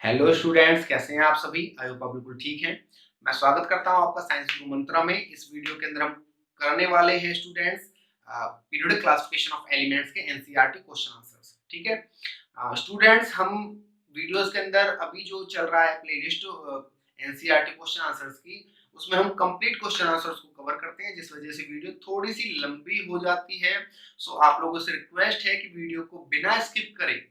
Hello students, कैसे हैं आप सभी। आई होप आप बिल्कुल ठीक हैं। मैं स्वागत करता हूं आपका साइंस गुरु मंत्रा में। इस वीडियो के अंदर हम करने वाले हैं students periodic classification of elements के एनसीईआरटी क्वेश्चन आंसर्स। ठीक है स्टूडेंट्स, हम वीडियोस के अंदर अभी जो चल रहा है प्लेलिस्ट एनसीईआरटी क्वेश्चन आंसर्स की, उसमें हम कंप्लीट क्वेश्चन आंसर्स को कवर करते हैं, जिस वजह से वीडियो थोड़ी सी लंबी हो जाती है। सो आप लोगों से रिक्वेस्ट है कि वीडियो को बिना स्किप करे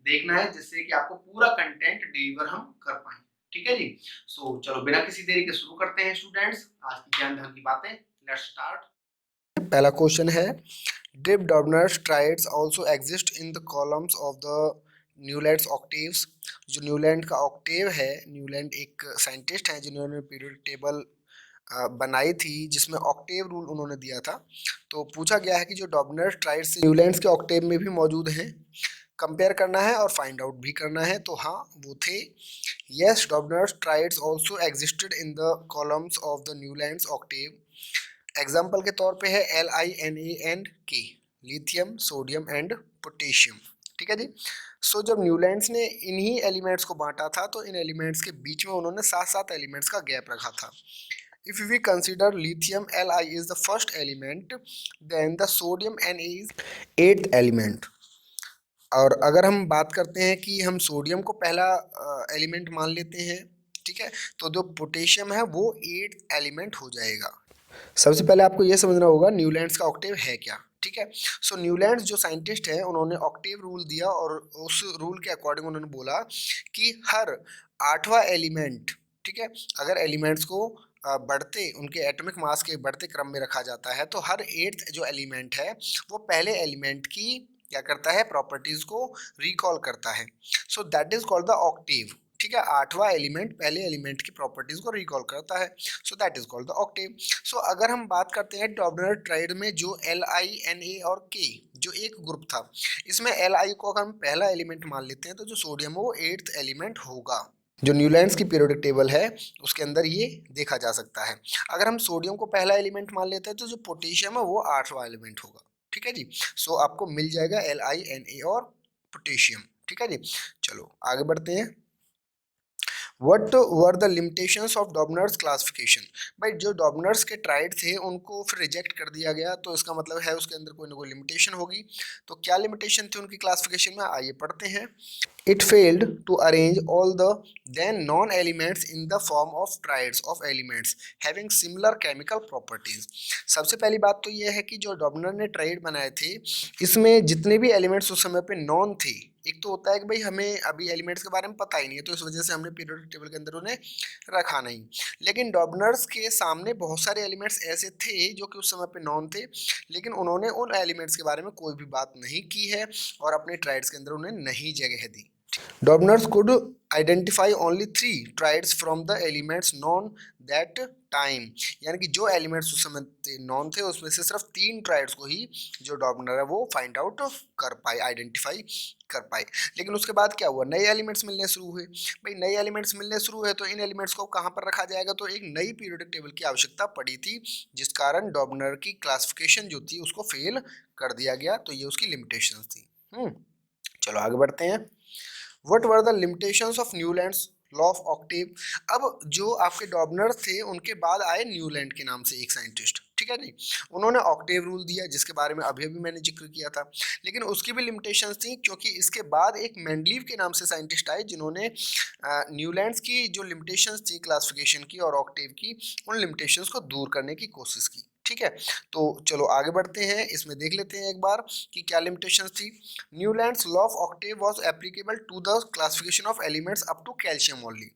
देखना है, जिससे कि आपको पूरा कंटेंट डिलीवर हम कर पाए। ठीक है जी। सो चलो बिना किसी देरी के शुरू करते हैं स्टूडेंट्स आज की ज्ञान धन की बातें। Let's start. पहला क्वेश्चन है, did Dobereiner triads also exist in the columns of the Newlands octaves. जो न्यूलैंड का ऑक्टेव है, न्यूलैंड एक साइंटिस्ट है जिन्होंने पीरियोडिक टेबल बनाई थी, जिसमें ऑक्टेव रूल उन्होंने दिया था। तो पूछा गया है कि जो डॉर्नर ट्राइड्स न्यूलैंड्स के ऑक्टेव में भी मौजूद हैं, कंपेयर करना है और फाइंड आउट भी करना है। तो हाँ, वो थे। Yes, Dobereiner triads also existed in the columns of the Newlands octave. Example के तौर पे है LINANK, lithium, sodium and potassium. ठीक है जी। सो जब न्यूलैंड्स ने इन्हीं एलिमेंट्स को बांटा था, तो इन एलिमेंट्स के बीच में उन्होंने 7-7 एलिमेंट्स का गैप रखा था। If we consider lithium Li is the first element, then the sodium Na is 8th element। और अगर हम बात करते हैं कि हम सोडियम को पहला एलिमेंट मान लेते हैं, ठीक है, तो जो पोटेशियम है वो 8th एलिमेंट हो जाएगा। सबसे पहले आपको ये समझना होगा न्यूलैंड्स का ऑक्टेव है क्या। ठीक है। सो न्यूलैंड्स जो साइंटिस्ट है, उन्होंने ऑक्टेव रूल दिया और उस रूल के अकॉर्डिंग उन्होंने बोला कि हर 8वां एलिमेंट, ठीक है, अगर एलिमेंट्स को बढ़ते उनके एटॉमिक मास के बढ़ते क्रम में रखा जाता है, तो हर 8th जो एलिमेंट है वो पहले एलिमेंट की क्या करता है, प्रॉपर्टीज को रिकॉल करता है। So that is called the octave. ठीक है, 8वां एलिमेंट पहले एलिमेंट की प्रॉपर्टीज को रिकॉल करता है। So that is called the octave. So अगर हम बात करते हैं डॉर्नर ट्राइड में जो LINA और K जो एक ग्रुप था, इसमें Li को अगर हम पहला एलिमेंट मान लेते हैं, तो जो सोडियम है वो 8th एलिमेंट होगा। जो न्यूलैंड्स की पीरियोडिक टेबल है उसके अंदर ये देखा जा सकता है। अगर हम सोडियम को पहला एलिमेंट मान लेते हैं, तो जो पोटेशियम है वो 8वां एलिमेंट होगा। ठीक है जी। सो आपको मिल जाएगा LINA और पोटेशियम। ठीक है जी। चलो आगे बढ़ते हैं। What were the limitations of Dobereiner's classification. भाई जो डॉर्नर्स के ट्राइड थे उनको फिर रिजेक्ट कर दिया गया, तो इसका मतलब है उसके अंदर कोई ना कोई लिमिटेशन होगी। तो क्या लिमिटेशन थी उनकी क्लासिफिकेशन में, आइए पढ़ते हैं। It failed to arrange all the then known elements in the form of triads of elements having similar chemical properties. सबसे पहली बात तो यह है कि जो डॉर्नर ने ट्राइड बनाए थे, इसमें जितने भी एलिमेंट्स उस समय पे नॉन थे। एक तो होता है कि भाई हमें अभी एलिमेंट्स के बारे में पता ही नहीं है, तो इस वजह से हमने पीरियोडिक टेबल के अंदर उन्हें रखा नहीं। लेकिन डॉर्नर्स के सामने बहुत सारे एलिमेंट्स ऐसे थे जो कि उस समय पे नॉन थे, लेकिन उन्होंने उन एलिमेंट्स के बारे में कोई भी बात नहीं की है और अपने ट्राइड्स के अंदर उन्हें नहीं जगह दी। Dubners could identify only 3 triads from the elements known that time, यानी कि जो एलिमेंट्स उस समय नॉन थे उसमें से सिर्फ 3 ट्राइड्स को ही जो डॉर्नर है वो फाइंड आउट कर पाए, आइडेंटिफाई कर पाए। लेकिन उसके बाद क्या हुआ, नए एलिमेंट्स मिलने शुरू हुए। भाई नए एलिमेंट्स मिलने शुरू हुए तो इन एलिमेंट्स को कहाँ पर रखा जाएगा, तो एक नई पीरियोडिक टेबल की आवश्यकता पड़ी थी, जिस कारण डॉर्नर की क्लासिफिकेशन जो थी उसको फेल कर दिया गया। तो ये उसकी लिमिटेशंस थी। चलो आगे बढ़ते हैं। What were the limitations of Newland's law of Octave. अब जो आपके डॉर्नर थे उनके बाद आए न्यूलैंड के नाम से एक साइंटिस्ट। ठीक है जी। उन्होंने ऑक्टेव रूल दिया, जिसके बारे में अभी अभी मैंने जिक्र किया था, लेकिन उसकी भी लिमिटेशंस थी, क्योंकि इसके बाद एक मेंडलीव के नाम से साइंटिस्ट आए, जिन्होंने न्यूलैंड्स की जो लिमिटेशंस थी क्लासिफिकेशन की और ऑक्टेव की, उन लिमिटेशंस को दूर करने की कोशिश की। ठीक है, तो चलो आगे बढ़ते हैं। इसमें देख लेते हैं एक बार कि क्या लिमिटेशंस थी। Newlands law of octave was applicable to the classification of elements up to calcium only.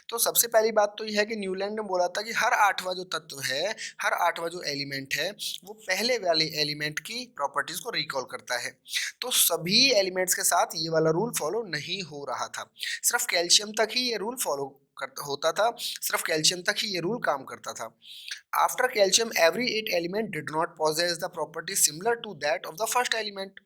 तो सबसे पहली बात तो यह है कि न्यूलैंड ने बोला था कि हर 8वां जो तत्व है, हर 8वां जो एलिमेंट है, वो पहले वाले एलिमेंट की प्रॉपर्टीज को रिकॉल करता है। तो सभी एलिमेंट्स के साथ ये वाला रूल फॉलो नहीं हो रहा था, सिर्फ कैल्शियम तक ही ये रूल फॉलो होता था, सिर्फ कैल्शियम तक ही ये रूल काम करता था। After calcium every 8 element did not possess the property similar to that of the first element.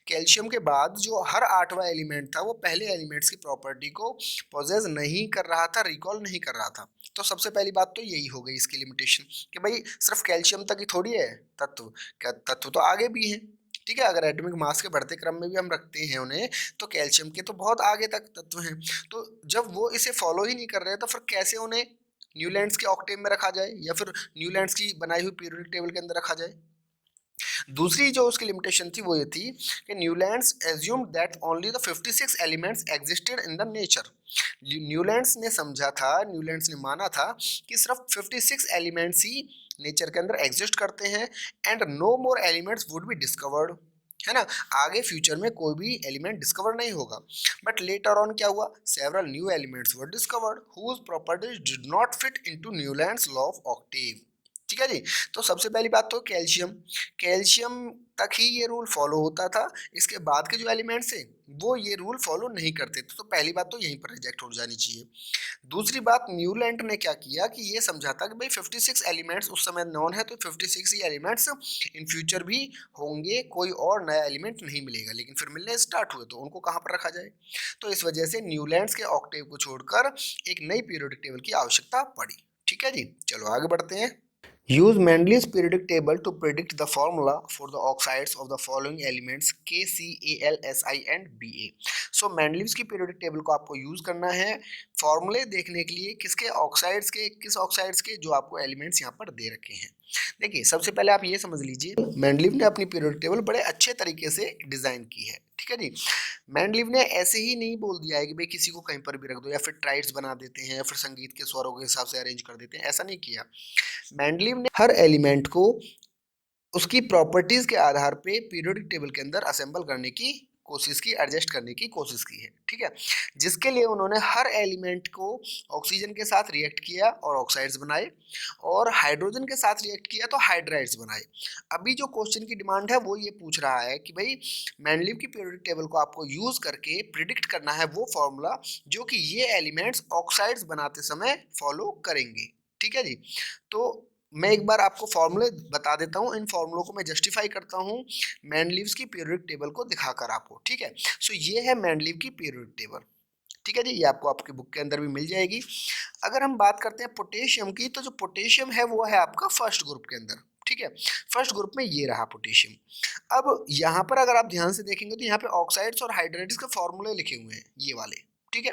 Calcium के बाद जो हर 8वां एलिमेंट था वो पहले एलिमेंट्स की प्रॉपर्टी को पोजेस नहीं कर रहा था, रिकॉल नहीं कर रहा था। तो सबसे पहली बात तो यही हो गई इसकी लिमिटेशन, कि भाई सिर्फ कैल्शियम तक ही थोड़ी है तत्व, क्या तत्व तो आगे भी हैं। ठीक है, अगर एटॉमिक मास के बढ़ते क्रम में भी हम रखते हैं उन्हें, तो कैल्शियम के तो बहुत आगे तक तत्व हैं। तो जब वो इसे फॉलो ही नहीं कर रहे, तो फिर कैसे उन्हें न्यूलैंड्स के ऑक्टेव में रखा जाए या फिर न्यूलैंड्स की बनाई हुई पीरियोडिक टेबल के अंदर रखा जाए। दूसरी जो उसकी लिमिटेशन थी वो ये थी कि Newlands assumed that only the 56 elements existed in the nature. Newlands ने समझा था, न्यूलैंड्स ने माना था कि सिर्फ 56 एलिमेंट्स ही नेचर के अंदर एग्जिस्ट करते हैं and no more elements would be discovered, है ना, आगे फ्यूचर में कोई भी एलिमेंट डिस्कवर नहीं होगा। बट लेटर ऑन क्या हुआ, several new elements were discovered whose properties did not fit into Newlands law of octave. ठीक है जी। तो सबसे पहली बात तो कैल्शियम, कैल्शियम तक ही ये रूल फॉलो होता था, इसके बाद के जो एलिमेंट्स थे वो ये रूल फॉलो नहीं करते थे। तो पहली बात तो यहीं पर रिजेक्ट हो जानी चाहिए। दूसरी बात, न्यूलैंड ने क्या किया कि ये समझा था कि भाई 56 एलिमेंट्स उस समय नॉन है, तो 56 ही एलिमेंट्स इन फ्यूचर भी होंगे, कोई और नया एलिमेंट नहीं मिलेगा। लेकिन फिर मिलने स्टार्ट हुए तो उनको कहाँ पर रखा जाए, तो इस वजह से न्यूलैंड्स के ऑक्टेव को छोड़कर एक नई पीरियोडिक टेबल की आवश्यकता पड़ी। ठीक है जी, चलो आगे बढ़ते हैं। Use Mendele's periodic table to predict the formula for the oxides of the following elements K, C, Al, Si and Ba. So Mendele's की periodic table को आपको यूज करना है फॉर्मूले देखने के लिए, किसके ऑक्साइड्स के, किस ऑक्साइड्स के, जो आपको एलिमेंट्स यहाँ पर दे रखे हैं। देखिए सबसे पहले आप ये समझ लीजिए, मेंडलीव ने अपनी पीरियोडिक टेबल बड़े अच्छे तरीके से डिजाइन की है। ठीक है जी। मेंडलीव ने ऐसे ही नहीं बोल दिया है कि भाई किसी को कहीं पर भी रख दो या फिर ट्राइड्स बना देते हैं या फिर संगीत के स्वरों के हिसाब से अरेंज कर देते हैं, ऐसा नहीं किया। मेंडलीव ने हर एलिमेंट को उसकी प्रॉपर्टीज के आधार पे पीरियोडिक टेबल के अंदर असेंबल करने की कोशिश की, एडजस्ट करने की कोशिश की है। ठीक है, जिसके लिए उन्होंने हर एलिमेंट को ऑक्सीजन के साथ रिएक्ट किया और ऑक्साइड्स बनाए, और हाइड्रोजन के साथ रिएक्ट किया तो हाइड्राइड्स बनाए। अभी जो क्वेश्चन की डिमांड है वो ये पूछ रहा है कि भाई मेंडलीव की पीरियोडिक टेबल को आपको यूज करके प्रिडिक्ट करना है वो फॉर्मूला जो कि ये एलिमेंट्स ऑक्साइड्स बनाते समय फॉलो करेंगे। ठीक है जी। तो मैं एक बार आपको फॉर्मूले बता देता हूँ, इन फॉर्मूलों को मैं जस्टिफाई करता हूँ मेंडलीव्स की पीरियोडिक टेबल को दिखाकर आपको। ठीक है, सो ये है मेंडलीव की पीरियोडिक टेबल। ठीक है जी, ये आपको आपकी बुक के अंदर भी मिल जाएगी। अगर हम बात करते हैं पोटेशियम की, तो जो पोटेशियम है वो है आपका फर्स्ट ग्रुप के अंदर। ठीक है, फर्स्ट ग्रुप में ये रहा पोटेशियम। अब यहाँ पर अगर आप ध्यान से देखेंगे तो यहाँ पे ऑक्साइड्स और हाइड्राइड्स के फॉर्मूले लिखे हुए हैं ये वाले। ठीक है,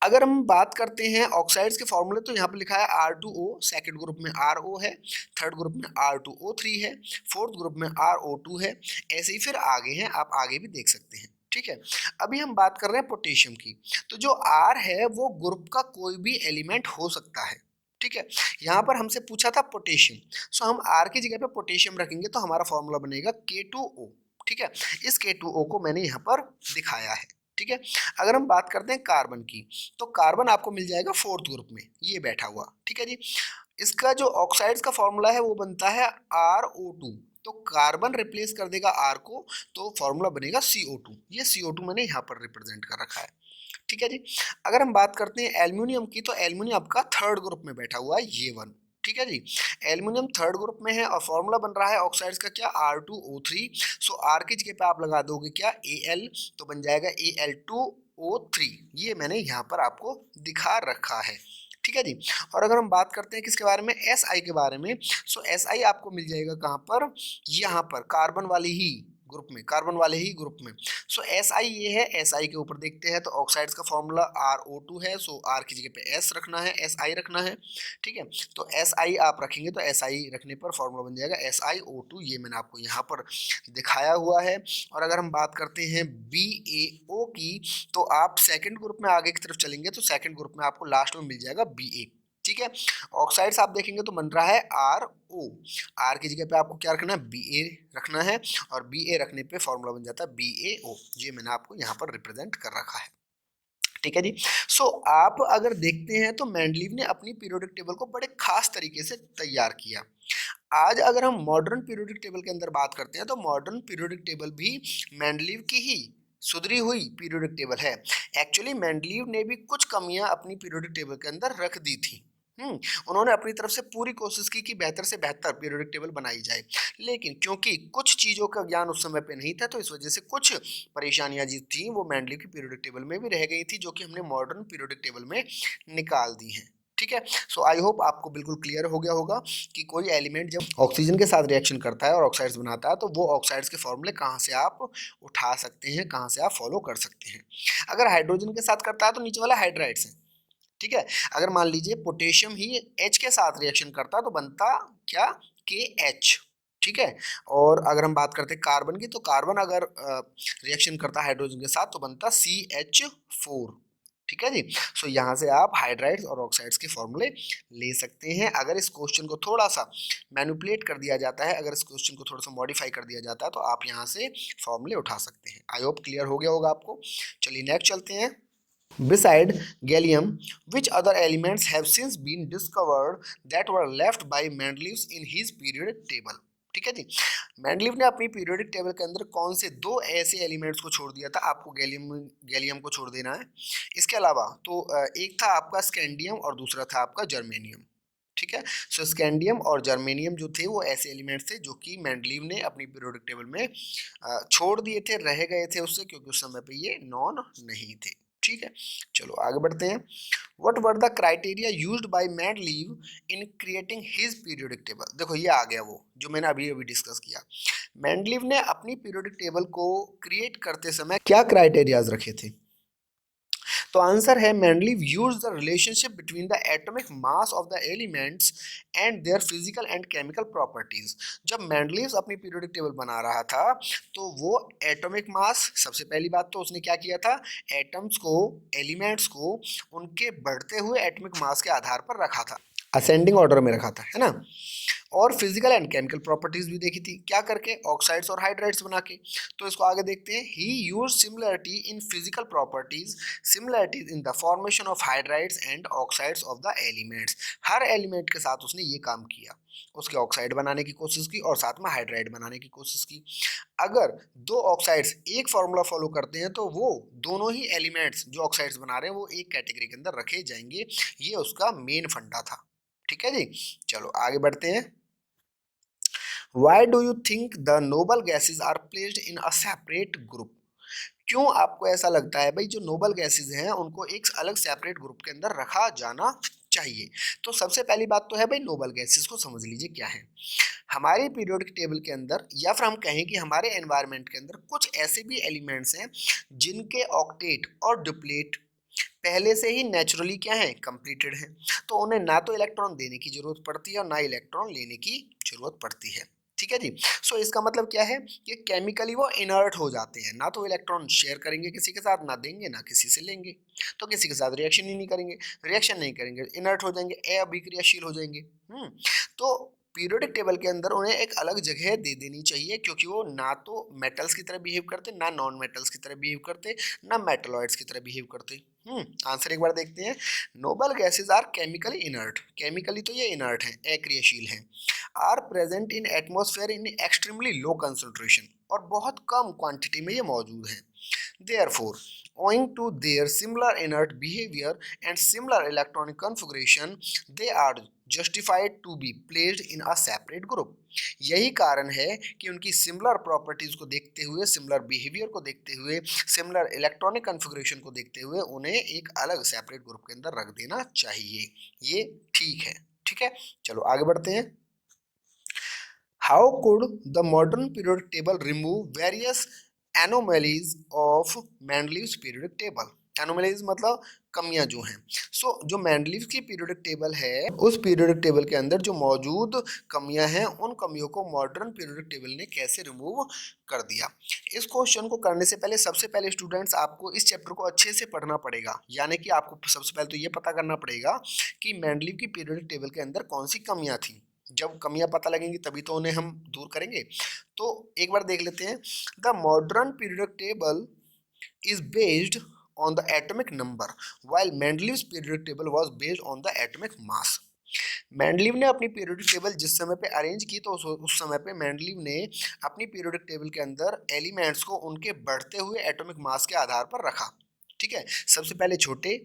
अगर हम बात करते हैं ऑक्साइड्स के फॉर्मूले, तो यहाँ पे लिखा है R2O, सेकंड ग्रुप में RO है, थर्ड ग्रुप में R2O3 है, फोर्थ ग्रुप में RO2 है, ऐसे ही फिर आगे हैं, आप आगे भी देख सकते हैं। ठीक है, अभी हम बात कर रहे हैं पोटेशियम की, तो जो R है वो ग्रुप का कोई भी एलिमेंट हो सकता है। ठीक है, यहाँ पर हमसे पूछा था पोटेशियम, सो हम R की जगह पे पोटेशियम रखेंगे तो हमारा फॉर्मूला बनेगा K2O। ठीक है, इस K2O को मैंने यहाँ पर दिखाया है। ठीक है, अगर हम बात करते हैं कार्बन की, तो कार्बन आपको मिल जाएगा फोर्थ ग्रुप में, ये बैठा हुआ। ठीक है जी, इसका जो ऑक्साइड्स का फॉर्मूला है वो बनता है RO2, तो कार्बन रिप्लेस कर देगा R को, तो फॉर्मूला बनेगा CO2। ये CO2 मैंने यहाँ पर रिप्रेजेंट कर रखा है। ठीक है जी, अगर हम बात करते हैं एल्यूमिनियम की, तो एल्यूमिनियम आपका थर्ड ग्रुप में बैठा हुआ है, ये वन। ठीक है जी, एल्यूमिनियम थर्ड ग्रुप में है और फॉर्मूला बन रहा है ऑक्साइड्स का क्या, R2O3। सो R की जगह पे आप लगा दोगे क्या, Al, तो बन जाएगा Al2O3। ये मैंने यहाँ पर आपको दिखा रखा है। ठीक है जी, और अगर हम बात करते हैं किसके बारे में, Si के बारे में, सो Si आपको मिल जाएगा कहाँ पर, यहाँ पर कार्बन वाले ही ग्रुप में, कार्बन वाले ही ग्रुप में। सो Si ये है, Si के ऊपर देखते हैं तो ऑक्साइड्स का फॉर्मूला RO2 है, सो R की जगह पे S रखना है, Si रखना है। ठीक है, तो Si आप रखेंगे तो Si रखने पर फॉर्मूला बन जाएगा SiO2, ये मैंने आपको यहाँ पर दिखाया हुआ है। और अगर हम बात करते हैं BaO की, तो आप सेकंड ग्रुप में आगे की तरफ चलेंगे तो सेकंड ग्रुप में आपको लास्ट में मिल जाएगा Ba। ठीक है, ऑक्साइड्स आप देखेंगे तो बन रहा है RO, R की जगह पे आपको क्या रखना है, Ba रखना है, और Ba रखने पे फॉर्मूला बन जाता है BaO। ये मैंने आपको यहाँ पर रिप्रेजेंट कर रखा है। ठीक है जी, सो आप अगर देखते हैं तो मेंडलीव ने अपनी पीरियोडिक टेबल को बड़े खास तरीके से तैयार किया। आज अगर हम मॉडर्न पीरियोडिक टेबल के अंदर बात करते हैं तो मॉडर्न पीरियोडिक टेबल भी मेंडलीव की ही सुधरी हुई पीरियोडिक टेबल है। एक्चुअली मेंडलीव ने भी कुछ कमियां अपनी पीरियोडिक टेबल के अंदर रख दी थी। उन्होंने अपनी तरफ से पूरी कोशिश की कि बेहतर से बेहतर पीरियोडिक टेबल बनाई जाए, लेकिन क्योंकि कुछ चीज़ों का ज्ञान उस समय पे नहीं था तो इस वजह से कुछ परेशानियां जो थी वो मेंडलीव की पीरियोडिक टेबल में भी रह गई थी, जो कि हमने मॉडर्न पीरियोडिक टेबल में निकाल दी हैं। ठीक है। सो आई होप आपको बिल्कुल क्लियर हो गया होगा कि कोई एलिमेंट जब ऑक्सीजन के साथ रिएक्शन करता है और ऑक्साइड्स बनाता है तो वो ऑक्साइड्स के फॉर्मूले कहाँ से आप उठा सकते हैं, कहाँ से आप फॉलो कर सकते हैं। अगर हाइड्रोजन के साथ करता है तो नीचे वाला हाइड्राइड्स है, ठीक है। अगर मान लीजिए पोटेशियम ही H के साथ रिएक्शन करता तो बनता क्या, KH, ठीक है। और अगर हम बात करते हैं कार्बन की, तो कार्बन अगर रिएक्शन करता हाइड्रोजन के साथ तो बनता CH4, ठीक है जी। सो यहाँ से आप हाइड्राइड्स और ऑक्साइड्स के फॉर्मूले ले सकते हैं। अगर इस क्वेश्चन को थोड़ा सा मैनिपुलेट कर दिया जाता है, अगर इस क्वेश्चन को थोड़ा सा मॉडिफाई कर दिया जाता है तो आप यहाँ से फॉर्मूले उठा सकते हैं। आई होप क्लियर हो गया होगा आपको। चलिए नेक्स्ट चलते हैं। Beside gallium, which other elements have since been discovered that were left by Mendeleev in his periodic table? ठीक है जी। मेंडलीव ने अपनी पीरियोडिक टेबल के अंदर कौन से दो ऐसे एलिमेंट्स को छोड़ दिया था, आपको गैलियम को छोड़ देना है। इसके अलावा तो एक था आपका स्कैंडियम और दूसरा था आपका जर्मेनियम, ठीक है। सो स्कैंडियम और जर्मेनियम जो थे वो ऐसे एलिमेंट्स थे जो कि मेंडलीव ने अपनी पीरियोडिक टेबल में छोड़ दिए थे, रह गए थे उससे, क्योंकि उस समय पे ये नॉन नहीं थे, ठीक है। चलो आगे बढ़ते हैं। What were the criteria used by Mendeleev in creating his periodic table. देखो ये आ गया वो जो मैंने अभी अभी डिस्कस किया। मेंडलीव ने अपनी पीरियोडिक टेबल को क्रिएट करते समय क्या क्राइटेरियाज रखे थे, तो आंसर है Mendeleev used the relationship between the atomic mass of the elements and their physical and chemical properties. जब मेंडलीव अपनी पीरियोडिक टेबल बना रहा था तो वो एटॉमिक मास, सबसे पहली बात तो उसने क्या किया था, एटम्स को, एलिमेंट्स को उनके बढ़ते हुए एटॉमिक मास के आधार पर रखा था, असेंडिंग ऑर्डर में रखा था, है ना। और फिजिकल एंड केमिकल प्रॉपर्टीज भी देखी थी, क्या करके, ऑक्साइड्स और हाइड्राइड्स बना के। तो इसको आगे देखते हैं। He used similarity in physical properties, similarities in the formation of hydrides and oxides of the elements. हर एलिमेंट के साथ उसने ये काम किया, उसके ऑक्साइड बनाने की कोशिश की और साथ में हाइड्राइड बनाने की कोशिश की। अगर दो ऑक्साइड्स एक फॉर्मूला फॉलो करते हैं तो वो दोनों ही एलिमेंट्स जो ऑक्साइड्स बना रहे हैं वो एक कैटेगरी के अंदर रखे जाएंगे। ये उसका मेन फंडा था, ठीक है जी। चलो आगे बढ़ते हैं। Why do you think the noble gases are placed in a separate group? क्यों आपको ऐसा लगता है भाई जो नोबल गैसेज हैं उनको एक अलग सेपरेट ग्रुप के अंदर रखा जाना चाहिए। तो सबसे पहली बात तो है भाई नोबल गैसेज को समझ लीजिए क्या है। हमारी पीरियोडिक टेबल के अंदर या फिर हम कहें कि हमारे एनवायरनमेंट के अंदर कुछ ऐसे भी एलिमेंट्स हैं जिनके ऑक्टेट और डुप्लेट पहले से ही नेचुरली क्या है, कंप्लीटेड है। तो उन्हें ना तो इलेक्ट्रॉन देने की जरूरत पड़ती है और ना इलेक्ट्रॉन लेने की जरूरत पड़ती है, ठीक है जी। सो इसका मतलब क्या है कि केमिकली वो इनर्ट हो जाते हैं, ना तो इलेक्ट्रॉन शेयर करेंगे किसी के साथ, ना देंगे ना किसी से लेंगे। तो किसी के साथ रिएक्शन ही नहीं करेंगे, रिएक्शन नहीं करेंगे इनर्ट हो जाएंगे, अभिक्रियाशील हो जाएंगे। तो पीरियोडिक टेबल के अंदर उन्हें एक अलग जगह दे देनी चाहिए, क्योंकि वो ना तो मेटल्स की तरह बिहेव करते, ना नॉन मेटल्स की तरह बिहेव करते, ना मेटलॉइड्स की तरह बिहेव करते। आंसर एक बार देखते हैं। Noble gases are chemically inert, chemically तो ये इनर्ट हैं, अक्रियशील हैं। Are present in atmosphere in extremely low concentration, और बहुत कम क्वांटिटी में ये मौजूद हैं। Therefore, owing to their similar inert behavior and similar electronic configuration, they are justified to be placed in a separate group. यही कारण है कि उनकी सिमिलर प्रॉपर्टीज को देखते हुए, सिमिलर बिहेवियर को देखते हुए, सिमिलर इलेक्ट्रॉनिक कॉन्फ़िगरेशन को देखते हुए उन्हें एक अलग सेपरेट ग्रुप के अंदर रख देना चाहिए। ये ठीक है, ठीक है। चलो आगे बढ़ते हैं। How could the modern periodic table remove various anomalies of Mendeleev's periodic table? Anomalies मतलब कमियां जो हैं। जो मेंडलीव की पीरियोडिक टेबल है, उस पीरियोडिक टेबल के अंदर जो मौजूद कमियां हैं, उन कमियों को मॉडर्न पीरियोडिक टेबल ने कैसे रिमूव कर दिया। इस क्वेश्चन को करने से पहले सबसे पहले स्टूडेंट्स आपको इस चैप्टर को अच्छे से पढ़ना पड़ेगा, यानी कि आपको सबसे पहले तो ये पता करना पड़ेगा कि मेंडलीव की पीरियोडिक टेबल के अंदर कौन सी कमियां थी। जब कमियां पता लगेंगी तभी तो उन्हें हम दूर करेंगे। तो एक बार देख लेते हैं। The modern periodic table is based on the atomic number while Mendeleev's periodic table was based on the atomic mass. Mendeleev ने अपनी पीरियोडिक टेबल जिस समय पे अरेंज की तो उस समय पे मेंडलीव ने अपनी पीरियोडिक टेबल के अंदर एलिमेंट्स को उनके बढ़ते हुए एटॉमिक मास के आधार पर रखा, ठीक है। सबसे पहले छोटे,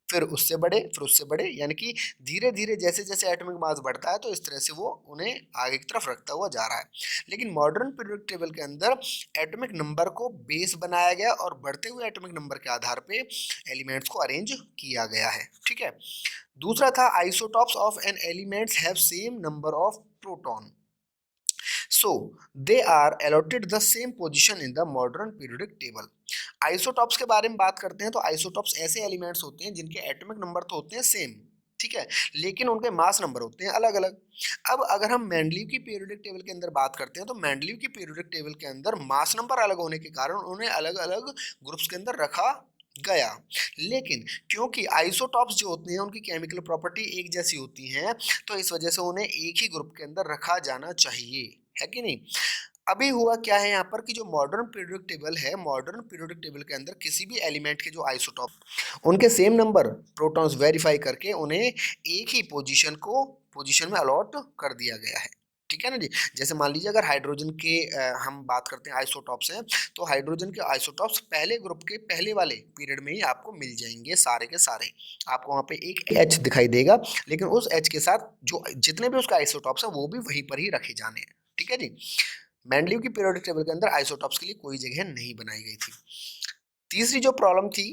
फिर उससे बड़े, फिर उससे बड़े, यानी कि धीरे धीरे जैसे जैसे एटॉमिक मास बढ़ता है तो इस तरह से वो उन्हें आगे की तरफ रखता हुआ जा रहा है। लेकिन मॉडर्न पीरियोडिक टेबल के अंदर एटॉमिक नंबर को बेस बनाया गया और बढ़ते हुए एटॉमिक नंबर के आधार पे एलिमेंट्स को अरेंज किया गया है, ठीक है। दूसरा था isotopes of an elements have same number of proton, so they are allotted the same position in the modern periodic table. Isotopes के बारे में बात करते हैं तो आइसोटॉप्स ऐसे एलिमेंट्स होते हैं जिनके एटॉमिक नंबर तो होते हैं सेम, ठीक है, लेकिन उनके मास नंबर होते हैं अलग अलग। अब अगर हम मेंडलीव की पीरियोडिक टेबल के अंदर बात करते हैं तो मेंडलीव की पीरियोडिक टेबल के अंदर मास नंबर अलग होने के कारण उन्हें अलग अलग ग्रुप्स के अंदर रखा गया, लेकिन क्योंकि आइसोटॉप्स जो होते हैं उनकी केमिकल प्रॉपर्टी एक जैसी होती हैं तो इस वजह से उन्हें एक ही ग्रुप के अंदर रखा जाना चाहिए, है कि नहीं। अभी हुआ क्या है यहाँ पर कि जो मॉडर्न पीरियोडिक टेबल है, मॉडर्न पीरियोडिक टेबल के अंदर किसी भी एलिमेंट के जो आइसोटॉप उनके सेम नंबर प्रोटॉन्स वेरीफाई करके उन्हें एक ही पोजीशन में अलॉट कर दिया गया है, ठीक है ना जी। जैसे मान लीजिए अगर हाइड्रोजन के हम बात करते हैं आइसोटॉप्स हैं, तो हाइड्रोजन के आइसोटॉप्स पहले ग्रुप के पहले वाले पीरियड में ही आपको मिल जाएंगे सारे के सारे। आपको वहाँ पे एक H दिखाई देगा, लेकिन उस H के साथ जो जितने भी उसका आइसोटॉप्स है वो भी वहीं पर ही रखे जाने हैं, ठीक है जी। मेंडलीव की पीरियोडिक टेबल के अंदर आइसोटॉप्स के लिए कोई जगह नहीं बनाई गई थी। तीसरी जो प्रॉब्लम थी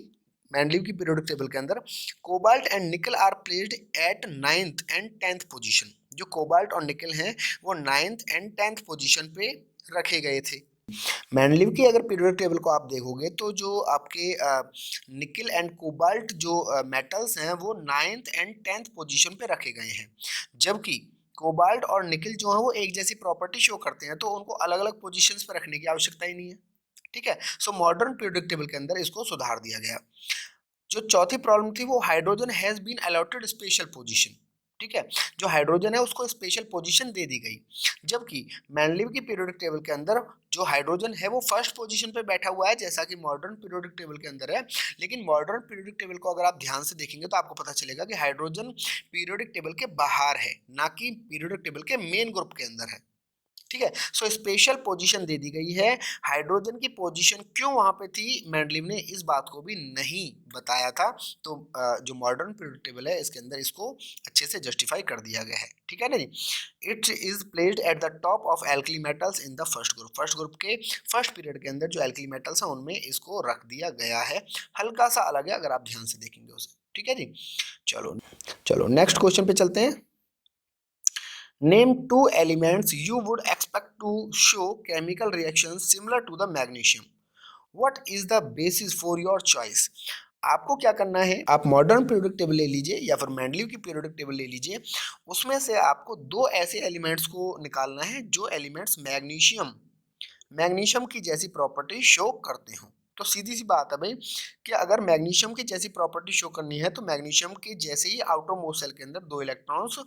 मेंडलीव की पीरियोडिक टेबल के अंदर, cobalt and nickel are placed at 9th and 10th position. जो कोबाल्ट और निकल हैं वो 9th एंड 10th पोजीशन पे रखे गए थे। मेंडलीव की अगर पीरियोडिक टेबल को आप देखोगे तो जो आपके निकल एंड कोबाल्ट जो मेटल्स हैं वो 9th एंड 10th पोजीशन पे रखे गए हैं, जबकि कोबाल्ट और निकल जो है वो एक जैसी प्रॉपर्टी शो करते हैं तो उनको अलग अलग पोजीशंस पे रखने की आवश्यकता ही नहीं है, ठीक है। सो मॉडर्न पीरियोडिक टेबल के अंदर इसको सुधार दिया गया। जो चौथी प्रॉब्लम थी वो hydrogen has been allotted special position, ठीक है, जो हाइड्रोजन है उसको स्पेशल पोजीशन दे दी गई, जबकि मेंडलीव की पीरियोडिक टेबल के अंदर जो हाइड्रोजन है वो फर्स्ट पोजीशन पे बैठा हुआ है जैसा कि मॉडर्न पीरियोडिक टेबल के अंदर है। लेकिन मॉडर्न पीरियोडिक टेबल को अगर आप ध्यान से देखेंगे तो आपको पता चलेगा कि हाइड्रोजन पीरियोडिक टेबल के बाहर है, ना कि पीरियोडिक टेबल के मेन ग्रुप के अंदर है, ठीक है। सो स्पेशल पोजीशन दे दी गई है। हाइड्रोजन की पोजीशन क्यों वहां पे थी मेंडलीव ने इस बात को भी नहीं बताया था, तो जो मॉडर्न पीरियोडिक टेबल है इसके अंदर इसको अच्छे से जस्टिफाई कर दिया गया है, ठीक है ना जी। It is placed at the top of alkali metals in the first group के फर्स्ट पीरियड के अंदर जो एल्कली मेटल्स हैं उनमें इसको रख दिया गया है। हल्का सा अलग है अगर आप ध्यान से देखेंगे उसे, ठीक है जी। चलो चलो नेक्स्ट क्वेश्चन पे चलते हैं। Name two elements you would expect to show chemical reactions similar to the magnesium. What is the basis for your choice? आपको क्या करना है, आप मॉडर्न पीरियोडिक टेबल ले लीजिए या फिर मेंडलीव की पीरियोडिक टेबल ले लीजिए, उसमें से आपको दो ऐसे एलिमेंट्स को निकालना है जो एलिमेंट्स मैग्नीशियम की जैसी प्रॉपर्टी शो करते हो। तो सीधी सी बात है भाई कि अगर मैग्नीशियम की जैसी प्रॉपर्टी शो करनी है तो मैग्नीशियम के जैसे ही आउटर मोस्ट शेल के अंदर दो इलेक्ट्रॉन्स